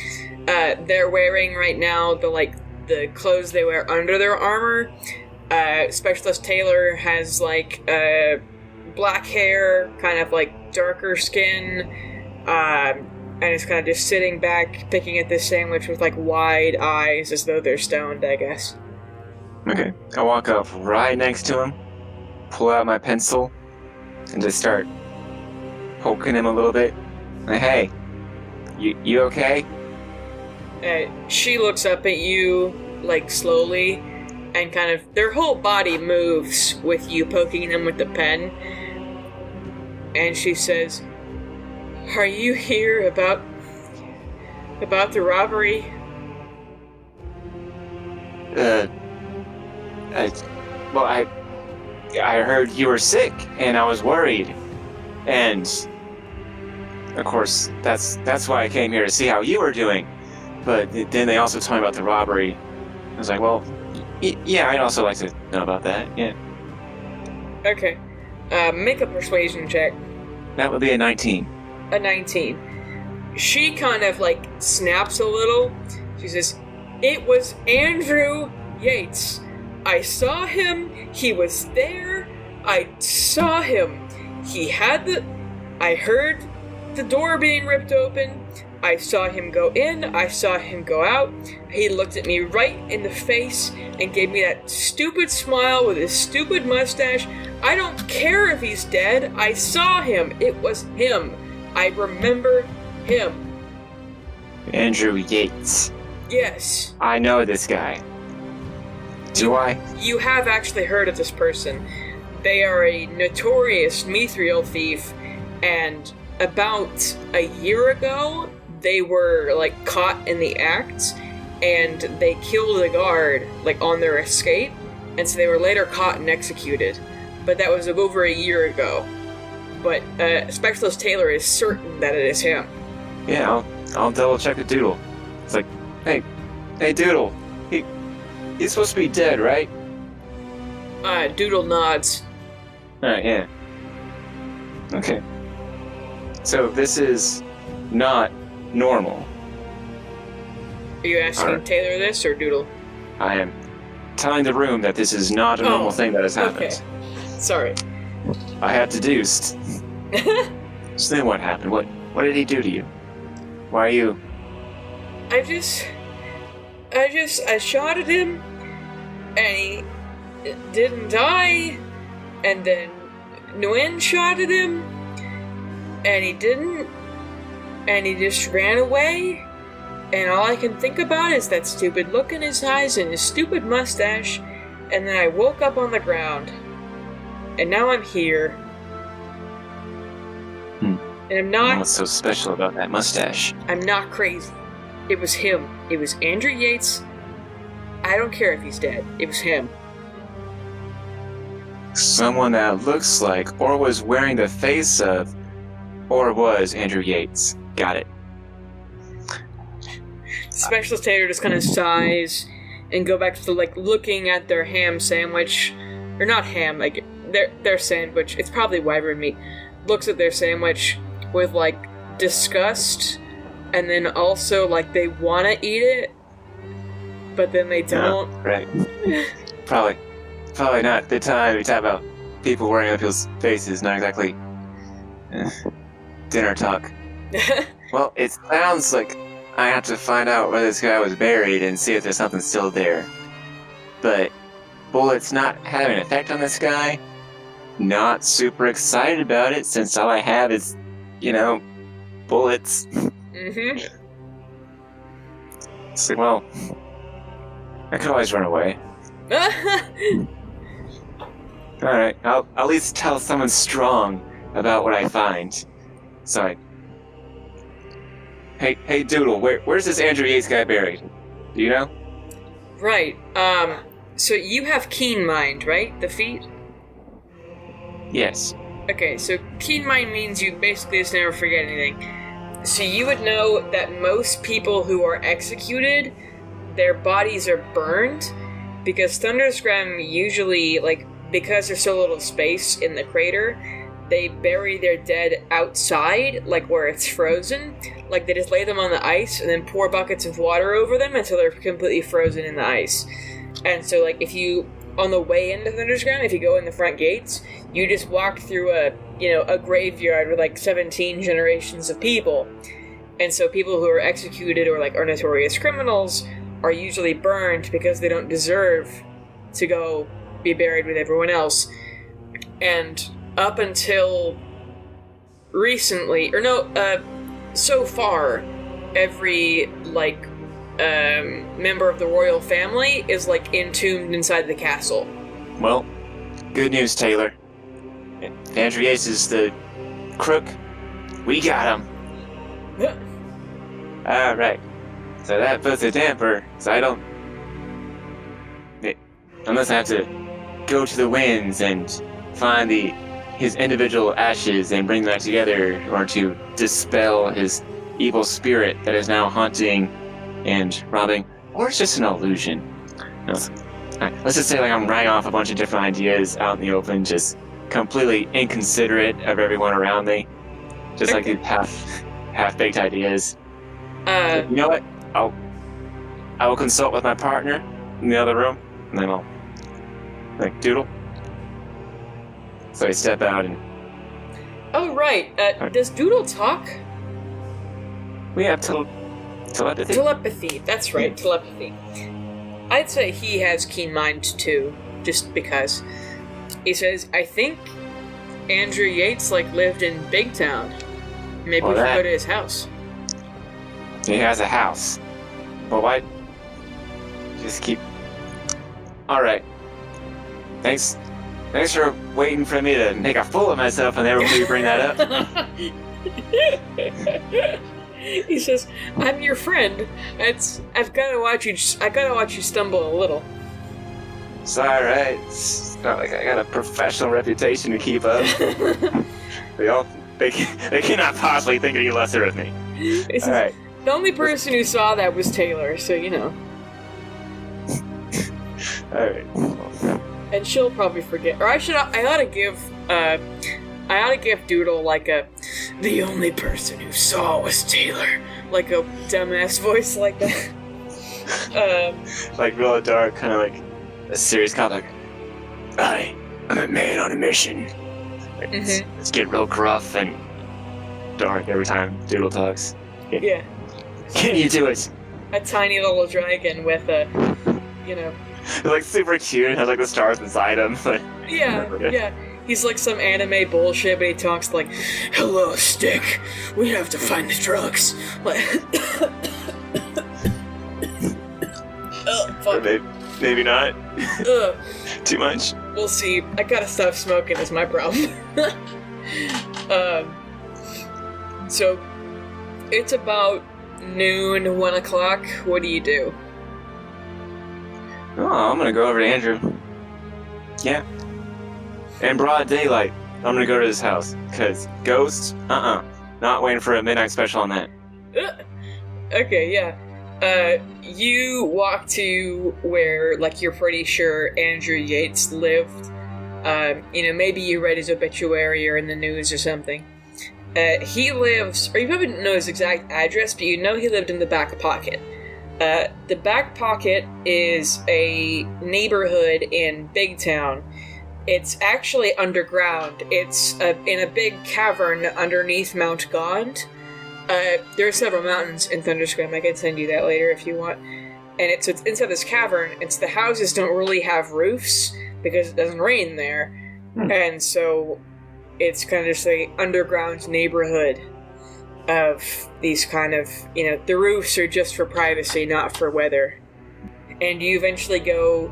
[SPEAKER 2] They're wearing right now the clothes they wear under their armor. Specialist Taylor has black hair, kind of darker skin, and is kind of just sitting back, picking at this sandwich with wide eyes, as though they're stoned, I guess.
[SPEAKER 1] Okay. I walk up right next to him, pull out my pencil, and just start poking him a little bit. Like, hey, you okay?
[SPEAKER 2] She looks up at you, slowly, and kind of, their whole body moves with you poking them with the pen. And she says, "Are you here about the robbery?"
[SPEAKER 1] I heard you were sick, and I was worried. And, of course, that's why I came here to see how you were doing. But then they also told me about the robbery. I was like, well, yeah, I'd also like to know about that, yeah.
[SPEAKER 2] Okay. Make a persuasion check.
[SPEAKER 1] That would be a 19.
[SPEAKER 2] A 19. She kind of, snaps a little. She says, "It was Andrew Yates. I saw him. He was there. I saw him. I heard the door being ripped open. I saw him go in. I saw him go out. He looked at me right in the face and gave me that stupid smile with his stupid mustache. I don't care if he's dead. I saw him. It was him. I remember him."
[SPEAKER 1] Andrew Yates.
[SPEAKER 2] Yes.
[SPEAKER 1] I know this guy. Do I?
[SPEAKER 2] You have actually heard of this person. They are a notorious mithril thief, and about a year ago, they were, caught in the act, and they killed a guard, on their escape, and so they were later caught and executed. But that was over a year ago. But Specialist Taylor is certain that it is him.
[SPEAKER 1] Yeah, I'll double check the doodle. It's like, hey doodle, he's supposed to be dead, right?
[SPEAKER 2] Doodle nods.
[SPEAKER 1] Alright, yeah. Okay. So this is not normal.
[SPEAKER 2] Are you asking
[SPEAKER 1] Alright.
[SPEAKER 2] Taylor this or Doodle?
[SPEAKER 1] I am telling the room that this is not a normal thing that has happened.
[SPEAKER 2] Okay. Sorry.
[SPEAKER 1] I had deduced. So then what happened? What did he do to you? Why are you...
[SPEAKER 2] I shot at him, and he didn't die, and then Nguyen shot at him, and he didn't, and he just ran away, and all I can think about is that stupid look in his eyes and his stupid mustache, and then I woke up on the ground, and now I'm here. And I'm not...
[SPEAKER 1] What's so special about that mustache?
[SPEAKER 2] I'm not crazy. It was him. It was Andrew Yates. I don't care if he's dead. It was him.
[SPEAKER 1] Someone that looks like, or was wearing the face of, or was Andrew Yates. Got it.
[SPEAKER 2] Specialist Taylor just kind of sighs and go back to looking at their ham sandwich, or not ham, like their sandwich. It's probably wyvern meat. Looks at their sandwich with disgust, and then also they want to eat it, but then they don't.
[SPEAKER 1] Yeah, right. Probably not the time we talk about people wearing other people's faces. Not exactly dinner talk. Well, it sounds like I have to find out where this guy was buried and see if there's something still there. But bullets not having an effect on this guy. Not super excited about it since all I have is, bullets.
[SPEAKER 2] Mm-hmm.
[SPEAKER 1] It's like, well, I could always run away. Alright, I'll at least tell someone strong about what I find. So Hey Doodle, where's this Andrew Yates guy buried? Do you know?
[SPEAKER 2] Right, so you have keen mind, right? The feat?
[SPEAKER 1] Yes.
[SPEAKER 2] Okay, so keen mind means you basically just never forget anything. So you would know that most people who are executed, their bodies are burned, because Thundersgrem usually, because there's so little space in the crater, they bury their dead outside, where it's frozen. They just lay them on the ice and then pour buckets of water over them until they're completely frozen in the ice. And so, if you, on the way into Thundersgrem, if you go in the front gates, you just walk through a graveyard with 17 generations of people. And so people who are executed or are notorious criminals are usually burned because they don't deserve to go be buried with everyone else. And up until recently, so far, every member of the royal family is entombed inside the castle.
[SPEAKER 1] Well, good news, Taylor. If Andrew Yates is the crook, we got him. Alright. So that puts a damper, so I don't... Unless I have to go to the winds and find his individual ashes and bring them back together, or to dispel his evil spirit that is now haunting and robbing, or it's just an illusion. No. Right, let's just say I'm writing off a bunch of different ideas out in the open, just completely inconsiderate of everyone around me. Just these half-baked ideas. You know what? I will consult with my partner in the other room, and then I'll Doodle. So I step out and...
[SPEAKER 2] Oh, right. Does Doodle talk?
[SPEAKER 1] We have telepathy.
[SPEAKER 2] Telepathy, that's right, telepathy. I'd say he has keen mind too, just because. He says, I think Andrew Yates lived in Big Town. Maybe we should go to his house.
[SPEAKER 1] He has a house. Well, why? Just keep... Alright. Thanks for waiting for me to make a fool of myself and never really bring that up.
[SPEAKER 2] He says, I'm your friend. I've gotta watch you stumble a little.
[SPEAKER 1] It's alright. It's not like I got a professional reputation to keep up. They cannot possibly think any lesser of me. Alright.
[SPEAKER 2] The only person who saw that was Taylor, so
[SPEAKER 1] Alright.
[SPEAKER 2] And she'll probably forget. Or I ought to give I ought to give Doodle like the only person who saw was Taylor, like a dumbass voice like that.
[SPEAKER 1] Like real dark, kind of like a serious cop. Like, I'm a man on a mission. Like, let's get real gruff and dark every time Doodle talks.
[SPEAKER 2] Yeah.
[SPEAKER 1] Can you do it?
[SPEAKER 2] A tiny little dragon with a,
[SPEAKER 1] It's like super cute. It has like the stars inside him. Like,
[SPEAKER 2] yeah. He's like some anime bullshit, but he talks like, "Hello, Stick. We have to find the drugs." Like, oh, fuck.
[SPEAKER 1] Maybe not. Too much.
[SPEAKER 2] We'll see. I gotta stop smoking is my problem. So, it's about noon, 1 o'clock. What do you do?
[SPEAKER 1] Oh, I'm gonna go over to Andrew. Yeah. In broad daylight, I'm gonna go to his house. Cause ghosts? Not waiting for a midnight special on that.
[SPEAKER 2] Okay, yeah. You walk to where, like, you're pretty sure Andrew Yates lived. Maybe you read his obituary or in the news or something. He lives, or you probably don't know his exact address, but you know he lived in the Back Pocket. The Back Pocket is a neighborhood in Big Town. It's actually underground. It's in a big cavern underneath Mount Gond. There are several mountains in Thundersgrem. I can send you that later if you want. And it's inside this cavern. The houses don't really have roofs because it doesn't rain there. And so it's kind of just an underground neighborhood of these kind of, the roofs are just for privacy, not for weather. And you eventually go,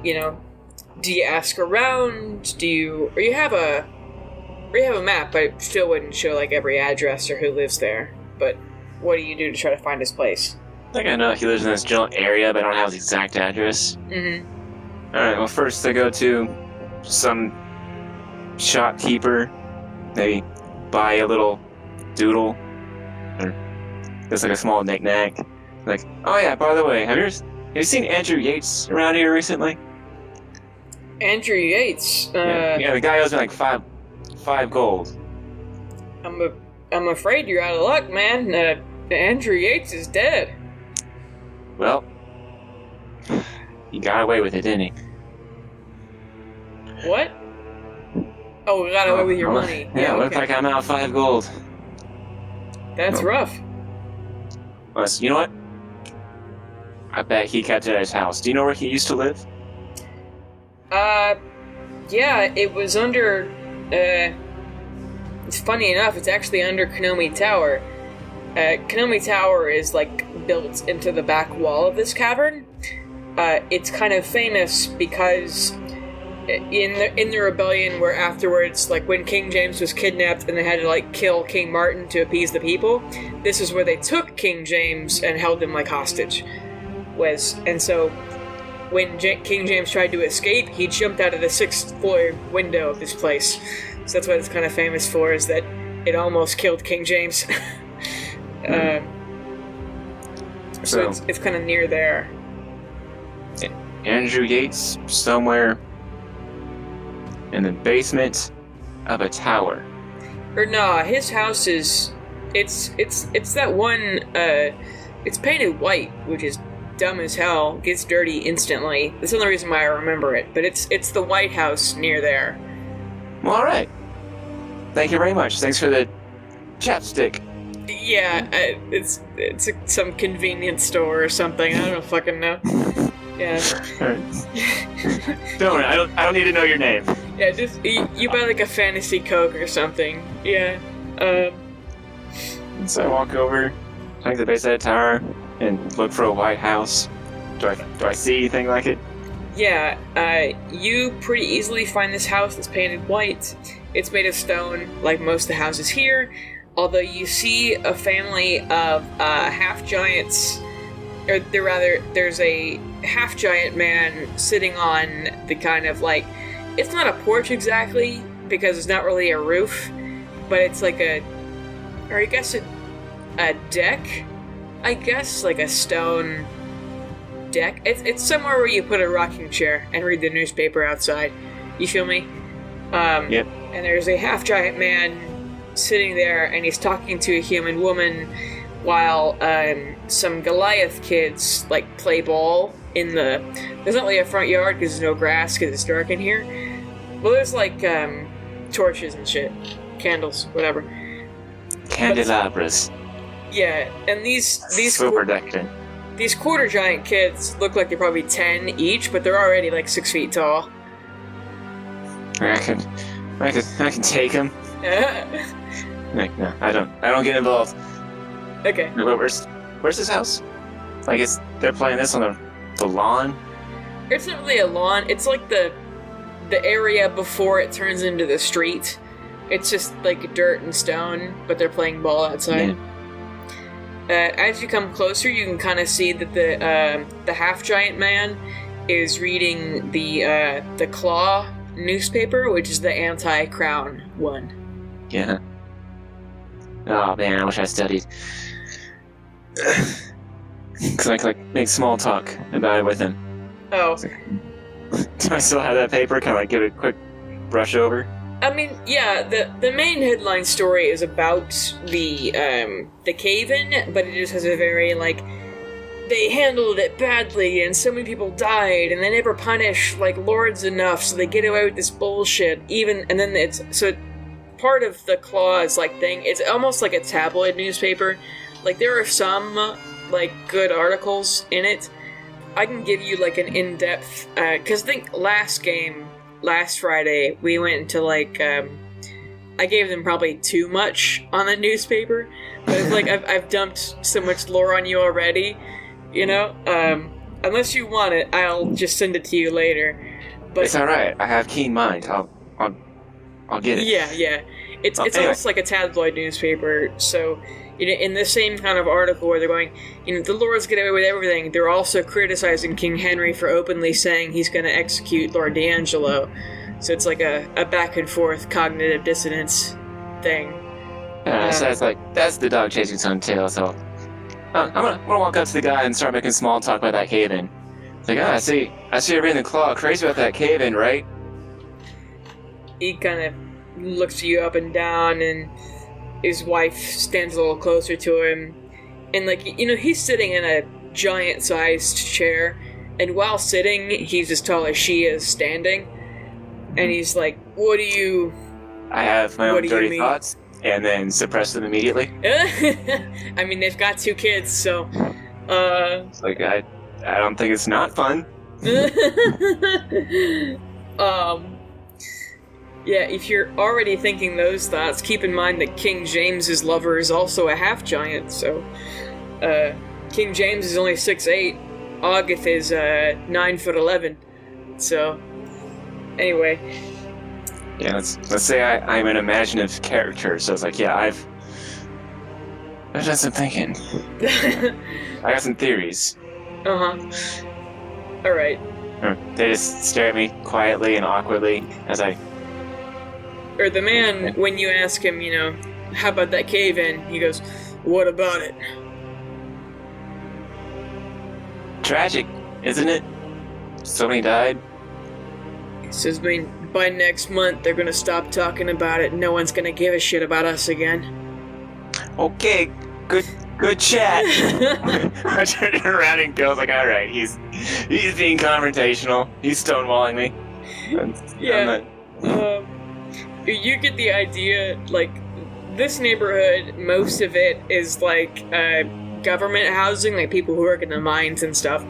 [SPEAKER 2] do you ask around? You have a map, but it still wouldn't show like every address or who lives there. But what do you do to try to find his place?
[SPEAKER 1] I think I know he lives in this general area, but I don't have his exact address. Alright, well first I go to some shopkeeper, maybe buy a little doodle, or just like a small knick-knack. Like, oh yeah, by the way, have you seen Andrew Yates around here recently?
[SPEAKER 2] Andrew Yates?
[SPEAKER 1] Yeah, the guy owes me like five gold.
[SPEAKER 2] I'm afraid you're out of luck, man. Andrew Yates is dead.
[SPEAKER 1] Well, he got away with it, didn't he?
[SPEAKER 2] What? Oh, we got away with your money.
[SPEAKER 1] Yeah,
[SPEAKER 2] okay.
[SPEAKER 1] looks like I'm out 5 gold.
[SPEAKER 2] That's rough.
[SPEAKER 1] Well, you know what? I bet he kept it at his house. Do you know where he used to live?
[SPEAKER 2] Yeah, it was under, it's funny enough, it's actually under Konomi Tower. Konomi Tower is, like, built into the back wall of this cavern. It's kind of famous because in the rebellion where afterwards, like, when King James was kidnapped and they had to, like, kill King Martin to appease the people, this is where they took King James and held him, like, hostage. And so when King James tried to escape, he jumped out of the 6th floor window of this place. So that's what it's kind of famous for, is that it almost killed King James. So it's kind of near there.
[SPEAKER 1] Andrew Yates, somewhere in the basement of a tower.
[SPEAKER 2] Or nah, his house is... It's that one... it's painted white, which is dumb as hell, gets dirty instantly. That's the only reason why I remember it, but it's the White House near there.
[SPEAKER 1] Well, alright. Thank you very much. Thanks for the chapstick.
[SPEAKER 2] Yeah, it's some convenience store or something. I don't fucking know. Yeah.
[SPEAKER 1] Don't worry, I don't need to know your name.
[SPEAKER 2] Yeah, just you buy like a fantasy Coke or something. Yeah.
[SPEAKER 1] So I walk over, to the base of the tower, and look for a White House. Do I see anything like it?
[SPEAKER 2] Yeah, you pretty easily find this house that's painted white. It's made of stone, like most of the houses here, although you see a family of half-giants, or there's a half-giant man sitting on the kind of like, it's not a porch exactly, because it's not really a roof, but it's like a deck, I guess, like a stone deck. It's somewhere where you put a rocking chair and read the newspaper outside. You feel me?
[SPEAKER 1] Yep.
[SPEAKER 2] And there's a half-giant man sitting there, and he's talking to a human woman while some Goliath kids, like, play ball in the... There's not really a front yard because there's no grass because it's dark in here. Well, there's, like, torches and shit. Candles, whatever.
[SPEAKER 1] Candelabras.
[SPEAKER 2] Yeah, and these
[SPEAKER 1] Super decadent.
[SPEAKER 2] These quarter giant kids look like they're probably 10 each, but they're already like 6 feet tall.
[SPEAKER 1] I can take him. Like, no, I don't get involved.
[SPEAKER 2] Okay.
[SPEAKER 1] Where's his house? Like, they're playing this on the lawn?
[SPEAKER 2] It's not really a lawn. It's like the area before it turns into the street. It's just like dirt and stone, but they're playing ball outside.
[SPEAKER 1] Yeah.
[SPEAKER 2] As you come closer, you can kind of see that the half-giant man is reading the Claw newspaper, which is the anti-crown one.
[SPEAKER 1] Yeah. Oh man, I wish I studied. Cause I could make small talk about it with him.
[SPEAKER 2] Oh.
[SPEAKER 1] Do I still have that paper? Can I give it a quick brush over?
[SPEAKER 2] I mean, yeah, the main headline story is about the cave-in, but it just has a very, like, they handled it badly, and so many people died, and they never punish, like, lords enough, so they get away with this bullshit, and then it's, so part of the Claw's, like, thing, it's almost like a tabloid newspaper. Like, there are some, like, good articles in it. I can give you, like, an in-depth, because I think last Friday, we went into, like, I gave them probably too much on the newspaper, but it's like, I've dumped so much lore on you already, you know? Unless you want it, I'll just send it to you later. But
[SPEAKER 1] it's alright, I have keen mind, I'll get it.
[SPEAKER 2] Yeah. It's anyway. Almost like a tabloid newspaper, so... You know, in the same kind of article where they're going, you know, the lords get away with everything, they're also criticizing King Henry for openly saying he's going to execute Lord D'Angelo. So it's like a back and forth cognitive dissonance thing.
[SPEAKER 1] So it's like, that's the dog chasing its own tail, so... I'm gonna walk up to the guy and start making small talk about that cave-in. It's like, I see you're reading the Claw, crazy about that cave-in, right?
[SPEAKER 2] He kind of looks you up and down, and his wife stands a little closer to him, and, like, you know, he's sitting in a giant-sized chair, and while sitting, he's as tall as she is standing, and he's like, what do you...
[SPEAKER 1] I have my own dirty thoughts, and then suppress them immediately.
[SPEAKER 2] I mean, they've got 2 kids, so,
[SPEAKER 1] It's like, I don't think it's not fun.
[SPEAKER 2] Yeah, if you're already thinking those thoughts, keep in mind that King James's lover is also a half-giant, so... King James is only 6'8", August is 9'11", so... Anyway.
[SPEAKER 1] Yeah, let's say I'm an imaginative character, so it's like, yeah, I've done some thinking. I got some theories.
[SPEAKER 2] Uh-huh. Alright.
[SPEAKER 1] They just stare at me quietly and awkwardly as I...
[SPEAKER 2] Or the man, when you ask him, you know, how about that cave-in, he goes, what about it?
[SPEAKER 1] Tragic, isn't it? So many died.
[SPEAKER 2] He says, by next month, they're gonna stop talking about it, and no one's gonna give a shit about us again.
[SPEAKER 1] Okay, good chat. I turn around and go, like, alright, he's being confrontational. He's stonewalling me.
[SPEAKER 2] Yeah. You get the idea, like, this neighborhood, most of it is, like, government housing, like people who work in the mines and stuff.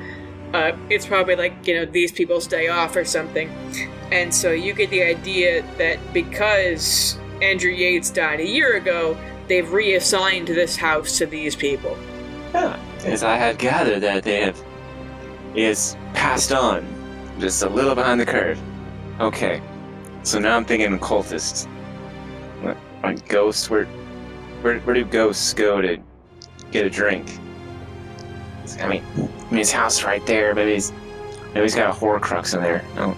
[SPEAKER 2] It's probably like, you know, these people stay off or something. And so you get the idea that because Andrew Yates died a year ago, they've reassigned this house to these people.
[SPEAKER 1] Yeah, as I had gathered that they have is passed on, just a little behind the curve. Okay. So now I'm thinking cultists. Like ghosts, where do ghosts go to get a drink? I mean his house right there. Maybe he's got a Horcrux in there. No.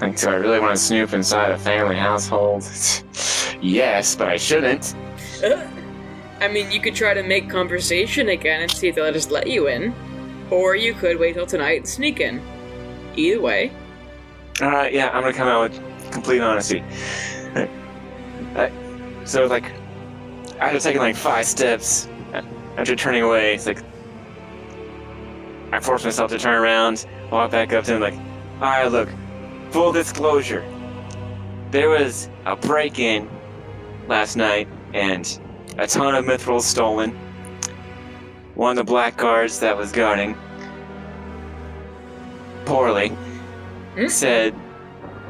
[SPEAKER 1] Like, do I really want to snoop inside a family household? Yes, but I shouldn't.
[SPEAKER 2] I mean, you could try to make conversation again and see if they'll just let you in, or you could wait till tonight and sneak in. Either way.
[SPEAKER 1] Alright, yeah, I'm gonna come out with complete honesty. So, like, after taking, like, 5 steps, after turning away, it's like, I forced myself to turn around, walk back up to him, like, alright, look, full disclosure. There was a break-in last night, and a ton of mithrils stolen. One of the blackguards that was guarding, poorly, said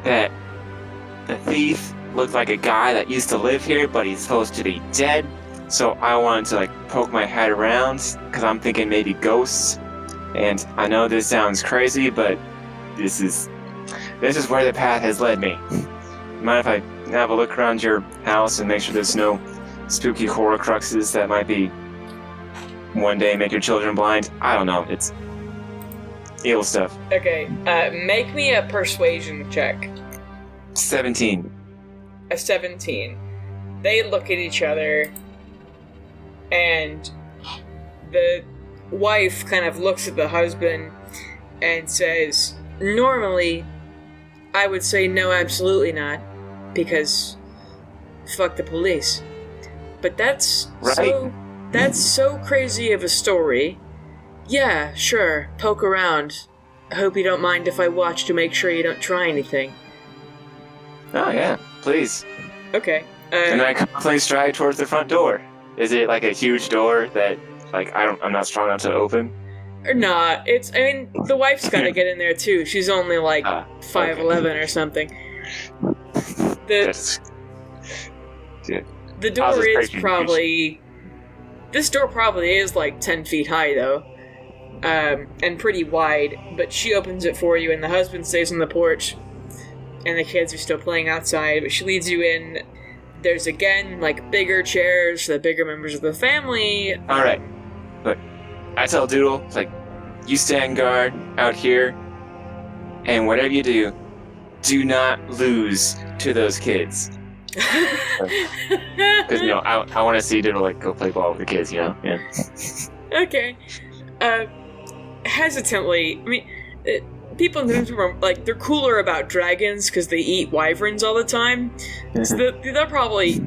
[SPEAKER 1] that the thief looked like a guy that used to live here, but he's supposed to be dead. So I wanted to, like, poke my head around, because I'm thinking maybe ghosts. And I know this sounds crazy, but this is where the path has led me. Mind if I have a look around your house and make sure there's no spooky horror cruxes that might be one day make your children blind? I don't know. It's evil stuff.
[SPEAKER 2] Okay, make me a persuasion check.
[SPEAKER 1] 17.
[SPEAKER 2] A 17. They look at each other, and the wife kind of looks at the husband and says, normally, I would say no, absolutely not, because fuck the police. But that's so crazy of a story. Yeah, sure, poke around. I hope you don't mind if I watch to make sure you don't try anything.
[SPEAKER 1] Oh yeah, please.
[SPEAKER 2] Okay.
[SPEAKER 1] And I confidently stride towards the front door. Is it like a huge door that, like, I'm not strong enough to open?
[SPEAKER 2] Or not. The wife's gotta get in there too. She's only like 5'11" or something. The door is probably... This door probably is like 10 feet high though. And pretty wide, but she opens it for you and the husband stays on the porch. And the kids are still playing outside, but she leads you in. There's again, like, bigger chairs for the bigger members of the family.
[SPEAKER 1] Alright. Look, I tell Doodle, it's like, you stand guard out here, and whatever you do, do not lose to those kids. Because, I want to see Doodle, like, go play ball with the kids, Yeah.
[SPEAKER 2] Okay. Hesitantly, people in the room, like, they're cooler about dragons because they eat wyverns all the time. So they'll probably,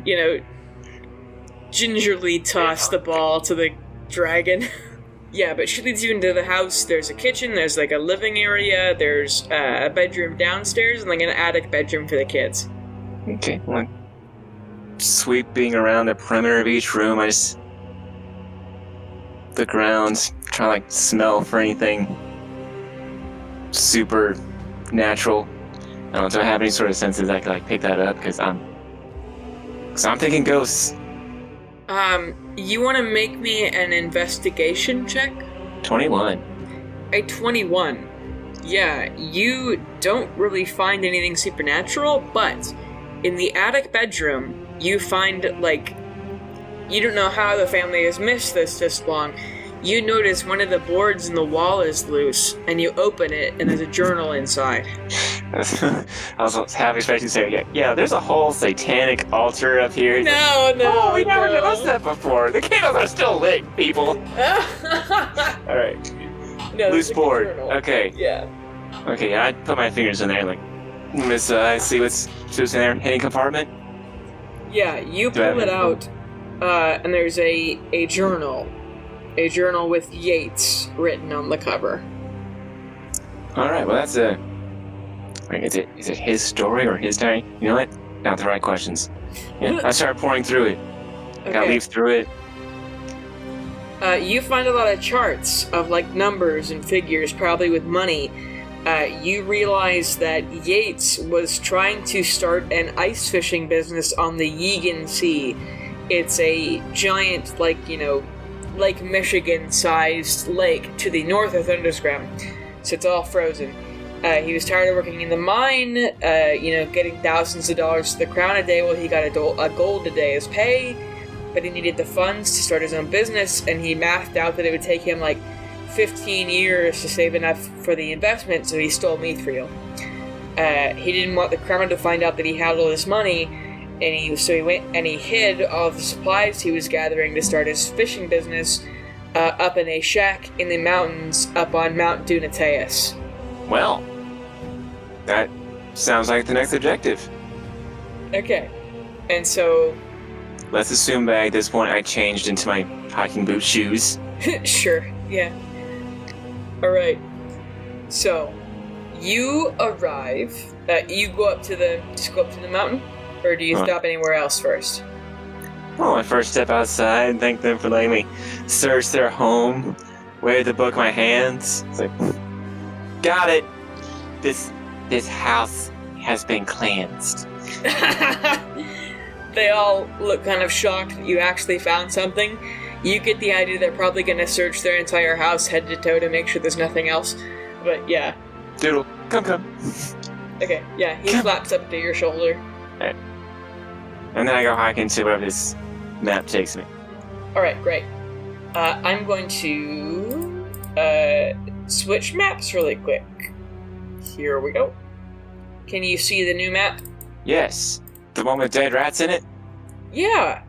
[SPEAKER 2] gingerly toss the ball to the dragon. Yeah, but she leads you into the house. There's a kitchen, there's, like, a living area, there's a bedroom downstairs, and, like, an attic bedroom for the kids.
[SPEAKER 1] Okay, well, sweeping around the perimeter of each room, I just look around, try to, like, smell for anything super natural. I don't know, do I have any sort of senses that could, like, pick that up? Because I'm thinking ghosts.
[SPEAKER 2] You want to make me an investigation check?
[SPEAKER 1] 21.
[SPEAKER 2] A 21. Yeah, you don't really find anything supernatural, but in the attic bedroom, you find, like, you don't know how the family has missed this long. You notice one of the boards in the wall is loose, and you open it, and there's a journal inside.
[SPEAKER 1] I was half expecting to say, yeah, there's a whole satanic altar up here.
[SPEAKER 2] No.
[SPEAKER 1] Oh, we never noticed that before. The candles are still lit, people. Alright.
[SPEAKER 2] No,
[SPEAKER 1] loose board.
[SPEAKER 2] journal.
[SPEAKER 1] Okay.
[SPEAKER 2] Yeah.
[SPEAKER 1] Okay, I put my fingers in there, like, Miss, I see what's in there. Hidden compartment?
[SPEAKER 2] Yeah, you pull it out, and there's a journal. A journal with Yates written on the cover.
[SPEAKER 1] Alright, well that's Wait, is it his story or his diary? You know what? Not the right questions. Yeah, I start pouring through it.
[SPEAKER 2] Okay.
[SPEAKER 1] I leaf through it.
[SPEAKER 2] You find a lot of charts of, like, numbers and figures, probably with money. You realize that Yates was trying to start an ice fishing business on the Yegan Sea. It's a giant, like, Lake Michigan-sized lake to the north of Thundersgrem, so it's all frozen. He was tired of working in the mine, getting thousands of dollars to the crown a day while he got a gold a day as pay, but he needed the funds to start his own business, and he mathed out that it would take him, like, 15 years to save enough for the investment, so he stole mithril. He didn't want the crown to find out that he had all this money, so he went and he hid all the supplies he was gathering to start his fishing business up in a shack in the mountains up on Mount Dunateus.
[SPEAKER 1] Well, that sounds like the next objective.
[SPEAKER 2] Okay. And so
[SPEAKER 1] let's assume that at this point I changed into my hiking boot shoes.
[SPEAKER 2] Sure, yeah. Alright. So, you arrive. You go up to the mountain? Or do you stop anywhere else first?
[SPEAKER 1] Well, I first step outside and thank them for letting me search their home. Wave the book in my hands. It's like, got it. This house has been cleansed.
[SPEAKER 2] They all look kind of shocked that you actually found something. You get the idea they're probably going to search their entire house head to toe to make sure there's nothing else. But yeah.
[SPEAKER 1] Doodle, come.
[SPEAKER 2] Okay, yeah, he flaps up to your shoulder.
[SPEAKER 1] Right. And then I go hiking to wherever this map takes me.
[SPEAKER 2] Alright, great. I'm going to switch maps really quick. Here we go. Can you see the new map?
[SPEAKER 1] Yes. The one with dead rats in it?
[SPEAKER 2] Yeah.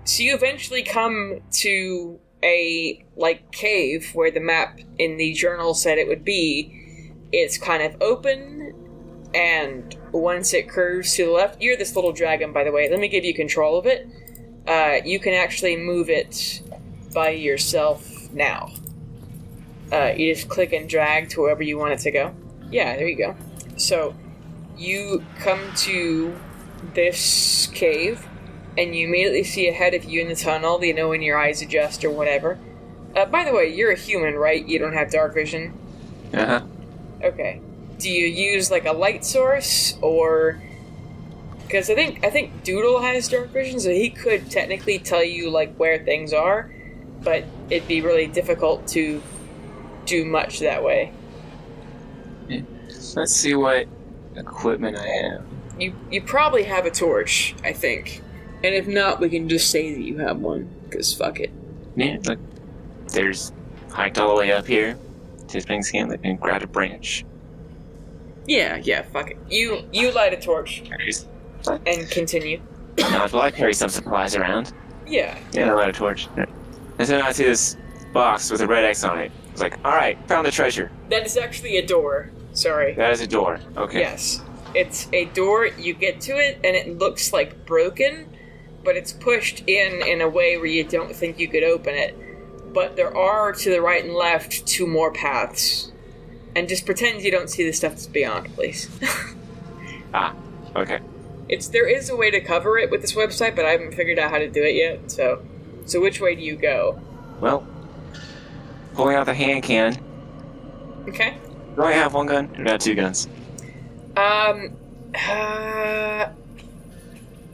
[SPEAKER 2] So you eventually come to a, cave where the map in the journal said it would be. It's kind of open, and once it curves to the left... You're this little dragon, by the way. Let me give you control of it. You can actually move it by yourself now. You just click and drag to wherever you want it to go. Yeah, there you go. So, you come to this cave, and you immediately see ahead of you in the tunnel, you know, when your eyes adjust or whatever. By the way, you're a human, right? You don't have dark vision?
[SPEAKER 1] Uh-huh.
[SPEAKER 2] Okay. Do you use, a light source, or... Because I think Doodle has dark vision, so he could technically tell you, where things are, but it'd be really difficult to do much that way.
[SPEAKER 1] Let's see what equipment I have.
[SPEAKER 2] You probably have a torch, I think. And if not, we can just say that you have one, because fuck it.
[SPEAKER 1] Yeah, look. There's hiked all the way up here to Spring's-Camp and grabbed a branch.
[SPEAKER 2] Yeah, fuck it. You light a torch. And continue.
[SPEAKER 1] Well, I carry some supplies around.
[SPEAKER 2] Yeah.
[SPEAKER 1] Yeah, I light a torch. And then I see this box with a red X on it. I was like, alright, found the treasure.
[SPEAKER 2] That is actually a door. Sorry.
[SPEAKER 1] That is a door. Okay.
[SPEAKER 2] Yes. It's a door, you get to it, and it looks broken, but it's pushed in a way where you don't think you could open it. But there are, to the right and left, 2 more paths. And just pretend you don't see the stuff that's beyond, please.
[SPEAKER 1] Okay.
[SPEAKER 2] There is a way to cover it with this website, but I haven't figured out how to do it yet, so which way do you go?
[SPEAKER 1] Well, pulling out the hand cannon.
[SPEAKER 2] Okay.
[SPEAKER 1] Do I have one gun? Or do I have 2 guns?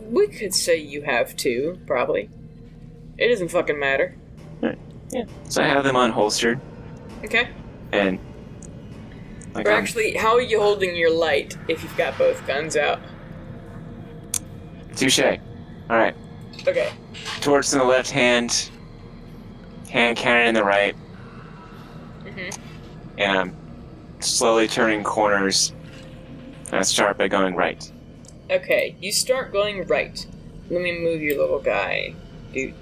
[SPEAKER 2] We could say you have 2, probably. It doesn't fucking matter.
[SPEAKER 1] Right. Yeah. So I have them unholstered.
[SPEAKER 2] Okay.
[SPEAKER 1] And...
[SPEAKER 2] or actually, how are you holding your light if you've got both guns out?
[SPEAKER 1] Touche. Alright.
[SPEAKER 2] Okay.
[SPEAKER 1] Torch in the left hand. Hand cannon in the right.
[SPEAKER 2] Mm-hmm.
[SPEAKER 1] And I'm slowly turning corners. And I start by going right.
[SPEAKER 2] Okay, you start going right. Let me move your little guy. You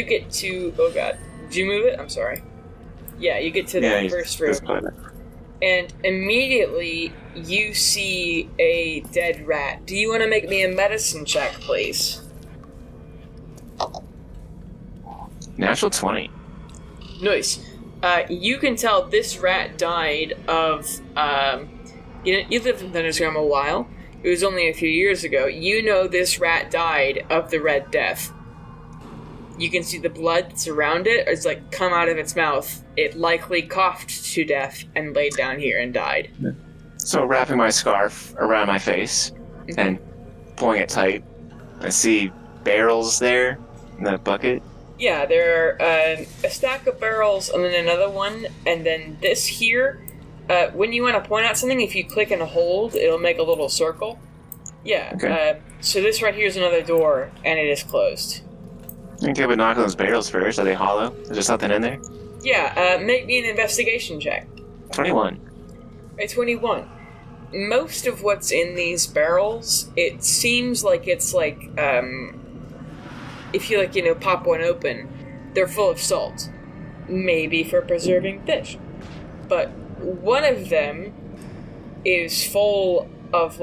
[SPEAKER 2] get to... Oh god. Did you move it? I'm sorry. Yeah, you get to the first room. And immediately, you see a dead rat. Do you want to make me a medicine check, please?
[SPEAKER 1] Natural 20.
[SPEAKER 2] Nice. You can tell this rat died of... you lived in Thundersgrem a while. It was only a few years ago. You know this rat died of the Red Death. You can see the blood that's around it. It's come out of its mouth. It likely coughed to death and laid down here and died.
[SPEAKER 1] So wrapping my scarf around my face and pulling it tight, I see barrels there in that bucket.
[SPEAKER 2] Yeah, there are a stack of barrels and then another one, and then this here. When you want to point out something, if you click and hold, it'll make a little circle. Yeah,
[SPEAKER 1] okay.
[SPEAKER 2] So this right here is another door, and it is closed.
[SPEAKER 1] Okay, but knock on those barrels first. Are they hollow? Is there something in there?
[SPEAKER 2] Yeah, make me an investigation check.
[SPEAKER 1] 21.
[SPEAKER 2] 21. Most of what's in these barrels, it seems like it's if you pop one open, they're full of salt. Maybe for preserving fish. But one of them is full of,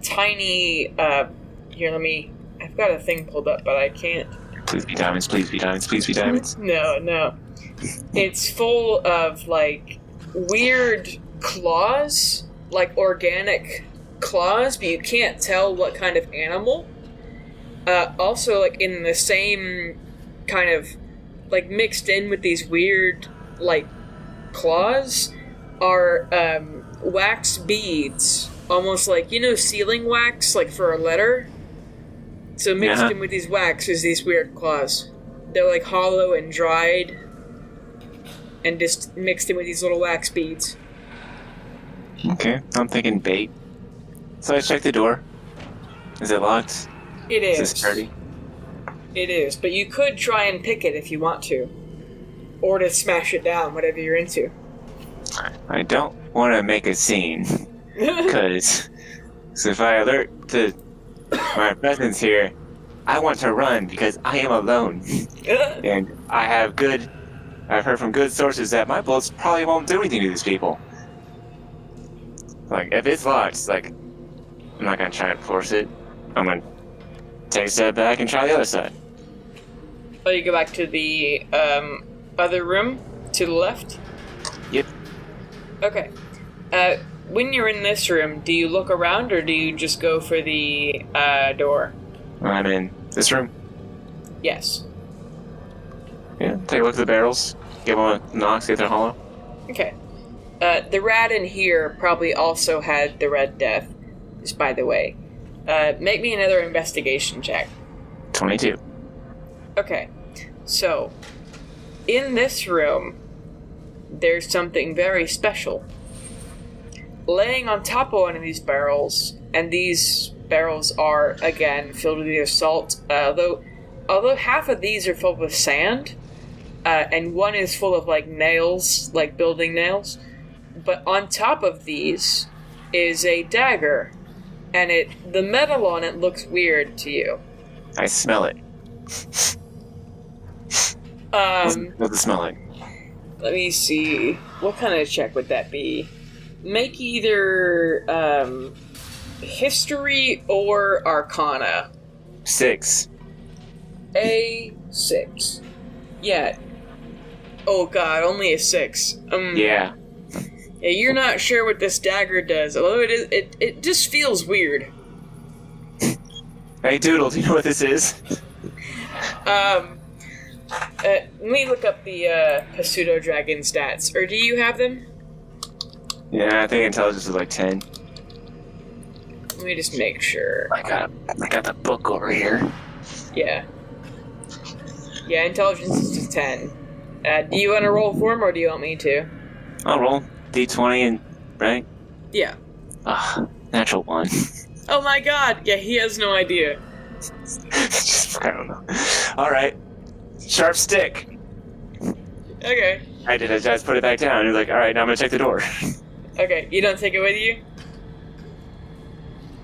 [SPEAKER 2] tiny, here, let me I've got a thing pulled up, but I can't.
[SPEAKER 1] Please be diamonds, please be diamonds, please be diamonds.
[SPEAKER 2] No. It's full of, like, weird claws, like organic claws, but you can't tell what kind of animal. Also, like, in the same kind of, like, mixed in with these weird, like, claws are wax beads. Almost like, sealing wax, like, for a letter? So mixed in with these wax is these weird claws. They're, like, hollow and dried, and just mixed in with these little wax beads.
[SPEAKER 1] Okay, I'm thinking bait. So I checked the door. Is it locked?
[SPEAKER 2] It is.
[SPEAKER 1] Is this sturdy?
[SPEAKER 2] It is, but you could try and pick it if you want to. Or to smash it down, whatever you're into.
[SPEAKER 1] I don't want to make a scene. Because if I alert to my presence here, I want to run because I am alone. And I've heard from good sources that my bullets probably won't do anything to these people. Like, if it's locked, like, I'm not going to try and force it. I'm going to take a step back and try the other side.
[SPEAKER 2] Oh, you go back to the other room to the left?
[SPEAKER 1] Yep.
[SPEAKER 2] Okay. When you're in this room, do you look around or do you just go for the door?
[SPEAKER 1] I'm in this room.
[SPEAKER 2] Yes.
[SPEAKER 1] Yeah, take a look at the barrels. Give them a knock, see if they're hollow.
[SPEAKER 2] Okay. The rat in here probably also had the Red Death, just by the way. Make me another investigation check.
[SPEAKER 1] 22.
[SPEAKER 2] Okay. So, in this room, there's something very special. Laying on top of one of these barrels, and these barrels are, again, filled with either salt, although half of these are filled with sand, and one is full of, like, nails, like building nails. But on top of these is a dagger, and the metal on it looks weird to you.
[SPEAKER 1] I smell it. What's it smell like?
[SPEAKER 2] Let me see. What kind of check would that be? Make either history or arcana.
[SPEAKER 1] 6.
[SPEAKER 2] A 6. Yeah. Oh god, only a 6.
[SPEAKER 1] Yeah.
[SPEAKER 2] Yeah, you're not sure what this dagger does, although it just feels weird.
[SPEAKER 1] Hey Doodle, do you know what this is?
[SPEAKER 2] Let me look up the pseudo dragon stats. Or do you have them?
[SPEAKER 1] Yeah, I think intelligence is like 10.
[SPEAKER 2] Let me just make sure.
[SPEAKER 1] I got the book over here.
[SPEAKER 2] Yeah. Yeah, intelligence is just 10. Do you want to roll for him, or do you want me to?
[SPEAKER 1] I'll roll D20 and right?
[SPEAKER 2] Yeah.
[SPEAKER 1] Natural 1.
[SPEAKER 2] Oh my god! Yeah, he has no idea.
[SPEAKER 1] I don't know. Alright. Sharp stick.
[SPEAKER 2] Okay.
[SPEAKER 1] I just put it back down. You're like, alright, now I'm gonna check the door.
[SPEAKER 2] Okay, you don't take it with you?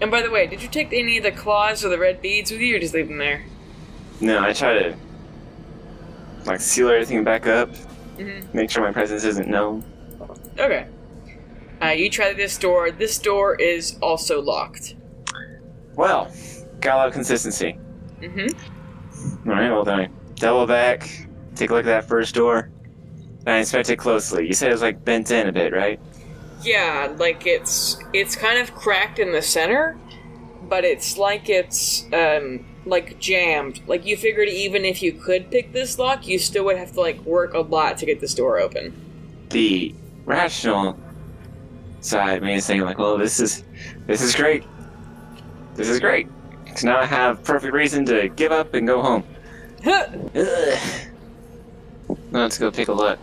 [SPEAKER 2] And by the way, did you take any of the claws or the red beads with you, or just leave them there?
[SPEAKER 1] No, I try to like seal everything back up.
[SPEAKER 2] Mm-hmm.
[SPEAKER 1] Make sure my presence isn't known.
[SPEAKER 2] Okay. You try this door. This door is also locked.
[SPEAKER 1] Well, got a lot of consistency.
[SPEAKER 2] Mm-hmm.
[SPEAKER 1] Alright, well then I double back, take a look at that first door, and I inspect it closely. You said it was like bent in a bit, right?
[SPEAKER 2] Yeah, like it's kind of cracked in the center, but it's like like jammed. Like you figured even if you could pick this lock, you still would have to like work a lot to get this door open.
[SPEAKER 1] The rational side of me is saying like, well, this is great. This is great. So now I have perfect reason to give up and go home. Ugh. Now let's go pick a look.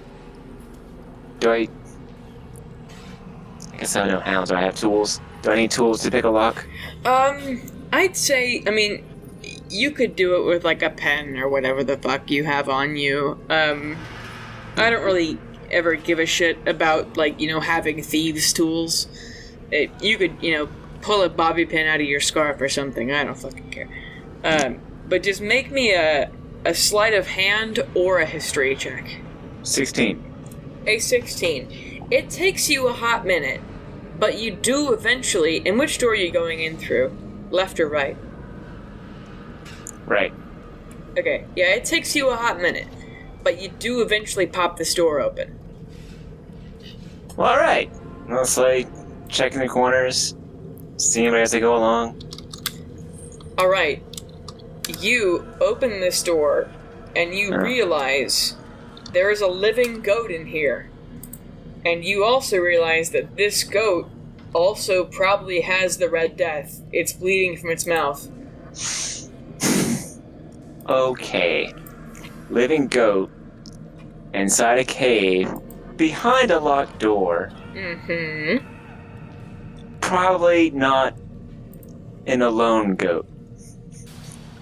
[SPEAKER 1] I guess I don't know how. Do I have tools? Do I need tools to pick a lock?
[SPEAKER 2] I'd say, I mean, you could do it with like a pen or whatever the fuck you have on you. I don't really ever give a shit about like, having thieves' tools. You could, pull a bobby pin out of your scarf or something. I don't fucking care. But just make me a sleight of hand or a history check.
[SPEAKER 1] 16.
[SPEAKER 2] A 16. It takes you a hot minute, but you do eventually. And which door are you going in through? Left or right?
[SPEAKER 1] Right.
[SPEAKER 2] Okay, yeah, it takes you a hot minute, but you do eventually pop this door open.
[SPEAKER 1] Well, alright. Let's, checking the corners, seeing as they go along.
[SPEAKER 2] Alright, you open this door, and you realize there is a living goat in here. And you also realize that this goat also probably has the Red Death. It's bleeding from its mouth.
[SPEAKER 1] Okay. Living goat inside a cave behind a locked door.
[SPEAKER 2] Mm-hmm.
[SPEAKER 1] Probably not an alone goat.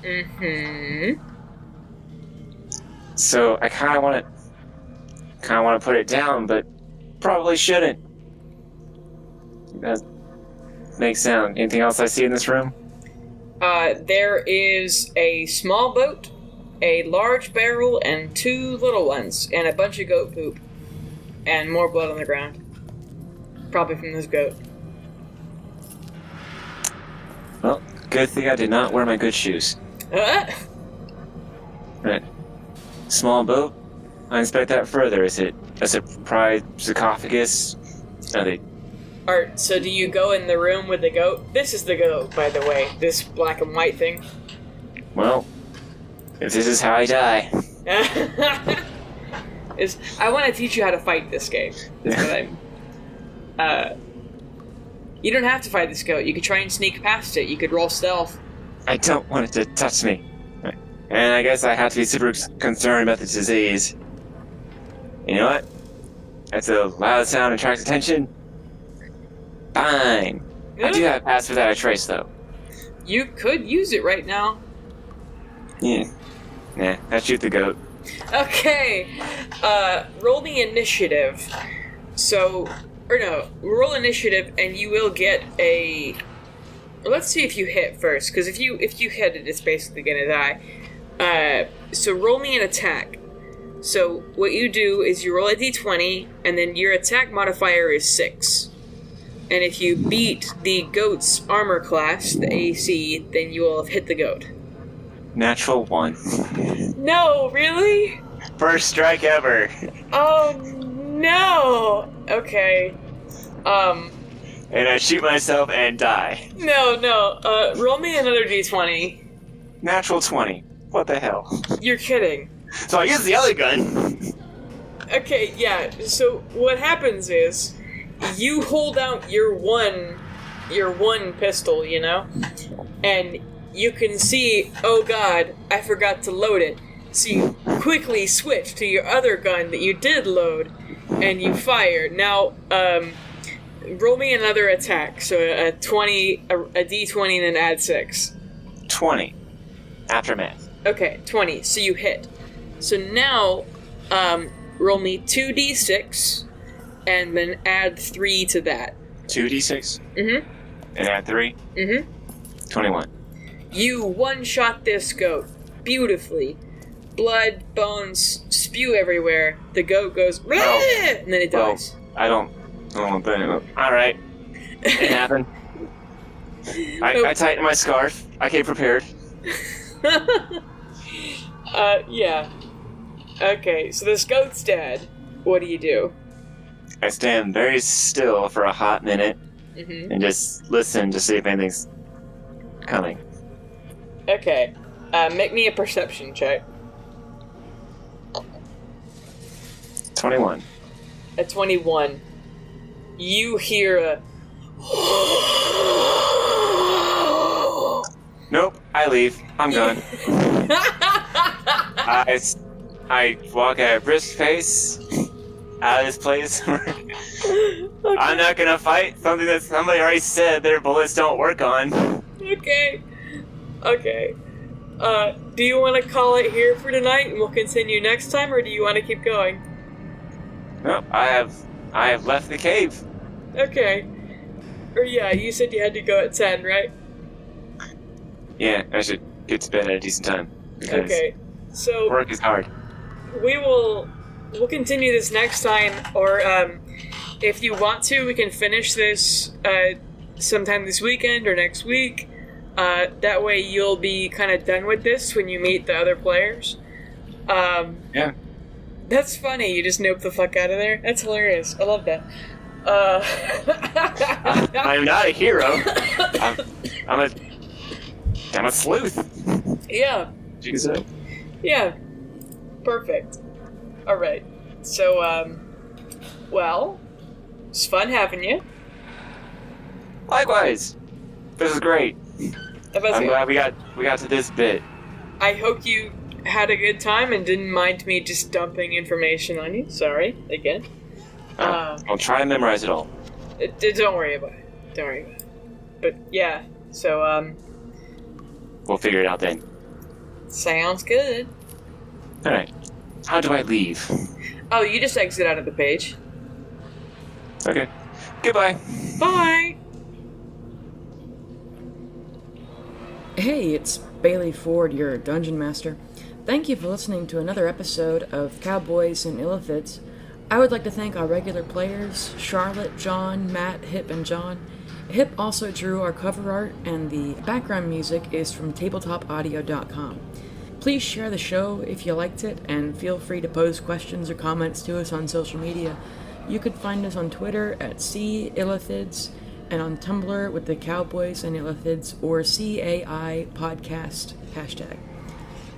[SPEAKER 2] Mm-hmm.
[SPEAKER 1] So I kind of want to put it down, but probably shouldn't. That makes sound. Anything else I see in this room?
[SPEAKER 2] There is a small boat, a large barrel, and 2 little ones, and a bunch of goat poop. And more blood on the ground. Probably from this goat.
[SPEAKER 1] Well, good thing I did not wear my good shoes. Right. Small boat? I inspect that further. Is it a surprise sarcophagus? Are they...
[SPEAKER 2] Alright, so do you go in the room with the goat? This is the goat, by the way. This black and white thing.
[SPEAKER 1] Well, if this is how I die.
[SPEAKER 2] I want to teach you how to fight this game. That's what you don't have to fight this goat. You could try and sneak past it. You could roll stealth.
[SPEAKER 1] I don't want it to touch me. And I guess I have to be super concerned about the disease. You know what? That's a loud sound attracts attention. Fine. I do have a pass without a trace, though.
[SPEAKER 2] You could use it right now.
[SPEAKER 1] Yeah. Nah, I shoot the goat.
[SPEAKER 2] Okay. Roll the initiative. Roll initiative and you will get a... Let's see if you hit first, because if you hit it, it's basically gonna die. So roll me an attack. So what you do is you roll a d20, and then your attack modifier is 6. And if you beat the goat's armor class, the AC, then you will have hit the goat.
[SPEAKER 1] Natural 1.
[SPEAKER 2] No, really?
[SPEAKER 1] First strike ever.
[SPEAKER 2] Oh, no! Okay.
[SPEAKER 1] And I shoot myself and die.
[SPEAKER 2] No. Roll me another d20.
[SPEAKER 1] Natural 20. What the hell?
[SPEAKER 2] You're kidding.
[SPEAKER 1] So I use the other gun.
[SPEAKER 2] Okay, yeah, so what happens is, you hold out your one pistol, you know? And you can see, oh god, I forgot to load it. So you quickly switch to your other gun that you did load, and you fire. Now, roll me another attack. So a d20, and then add 6.
[SPEAKER 1] 20. Aftermath.
[SPEAKER 2] Okay, 20. So you hit. So now, roll me 2d6, and then add 3 to that.
[SPEAKER 1] 2d6?
[SPEAKER 2] Mm-hmm.
[SPEAKER 1] And add 3?
[SPEAKER 2] Mm-hmm.
[SPEAKER 1] 21.
[SPEAKER 2] You one-shot this goat beautifully. Blood, bones, spew everywhere. The goat goes, and then it dies.
[SPEAKER 1] Well, I don't want to put it up. Alright. It happened. I tightened my scarf. I came prepared.
[SPEAKER 2] Yeah. Okay, so this goat's dead. What do?
[SPEAKER 1] I stand very still for a hot minute and just listen to see if anything's coming.
[SPEAKER 2] Okay. Make me a perception check.
[SPEAKER 1] 21.
[SPEAKER 2] At 21, you hear a...
[SPEAKER 1] Nope, I leave. I'm gone. I walk at a brisk pace out of this place.
[SPEAKER 2] Okay.
[SPEAKER 1] I'm not gonna fight something that somebody already said their bullets don't work on.
[SPEAKER 2] Okay. Do you want to call it here for tonight and we'll continue next time, or do you want to keep going?
[SPEAKER 1] Nope, I have left the cave.
[SPEAKER 2] Okay. Or yeah, you said you had to go at 10, right?
[SPEAKER 1] Yeah, I should get to bed at a decent time.
[SPEAKER 2] Okay. So
[SPEAKER 1] work is hard.
[SPEAKER 2] we'll continue this next time, or if you want to, we can finish this sometime this weekend or next week. That way you'll be kind of done with this when you meet the other players.
[SPEAKER 1] Yeah.
[SPEAKER 2] That's funny. You just nope the fuck out of there. That's hilarious. I love that.
[SPEAKER 1] I'm not a hero. I'm a sleuth.
[SPEAKER 2] Yeah.
[SPEAKER 1] Jesus.
[SPEAKER 2] Yeah. Perfect. All right. So, well, it's fun having you.
[SPEAKER 1] Likewise. This is great. I'm glad we got to this bit.
[SPEAKER 2] I hope you had a good time and didn't mind me just dumping information on you. Sorry, again.
[SPEAKER 1] I'll try and memorize it all.
[SPEAKER 2] Don't worry about it. Don't worry about it. But yeah, so
[SPEAKER 1] We'll figure it out then.
[SPEAKER 2] sounds good.
[SPEAKER 1] All right. How do I leave?
[SPEAKER 2] Oh, you just exit out of the page.
[SPEAKER 1] Okay. Goodbye.
[SPEAKER 2] Bye.
[SPEAKER 3] Hey, it's Bailey Ford, your Dungeon Master. Thank you for listening to another episode of Cowboys and Illithids. I would like to thank our regular players, Charlotte, John, Matt, Hip, and John. Hip also drew our cover art, and the background music is from tabletopaudio.com. Please share the show if you liked it, and feel free to pose questions or comments to us on social media. You could find us on Twitter at @CIllithids, and on Tumblr with the Cowboys and Illithids or CAI podcast hashtag.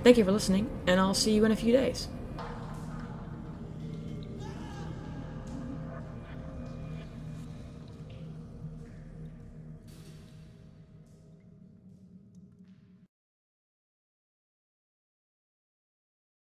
[SPEAKER 3] Thank you for listening, and I'll see you in a few days.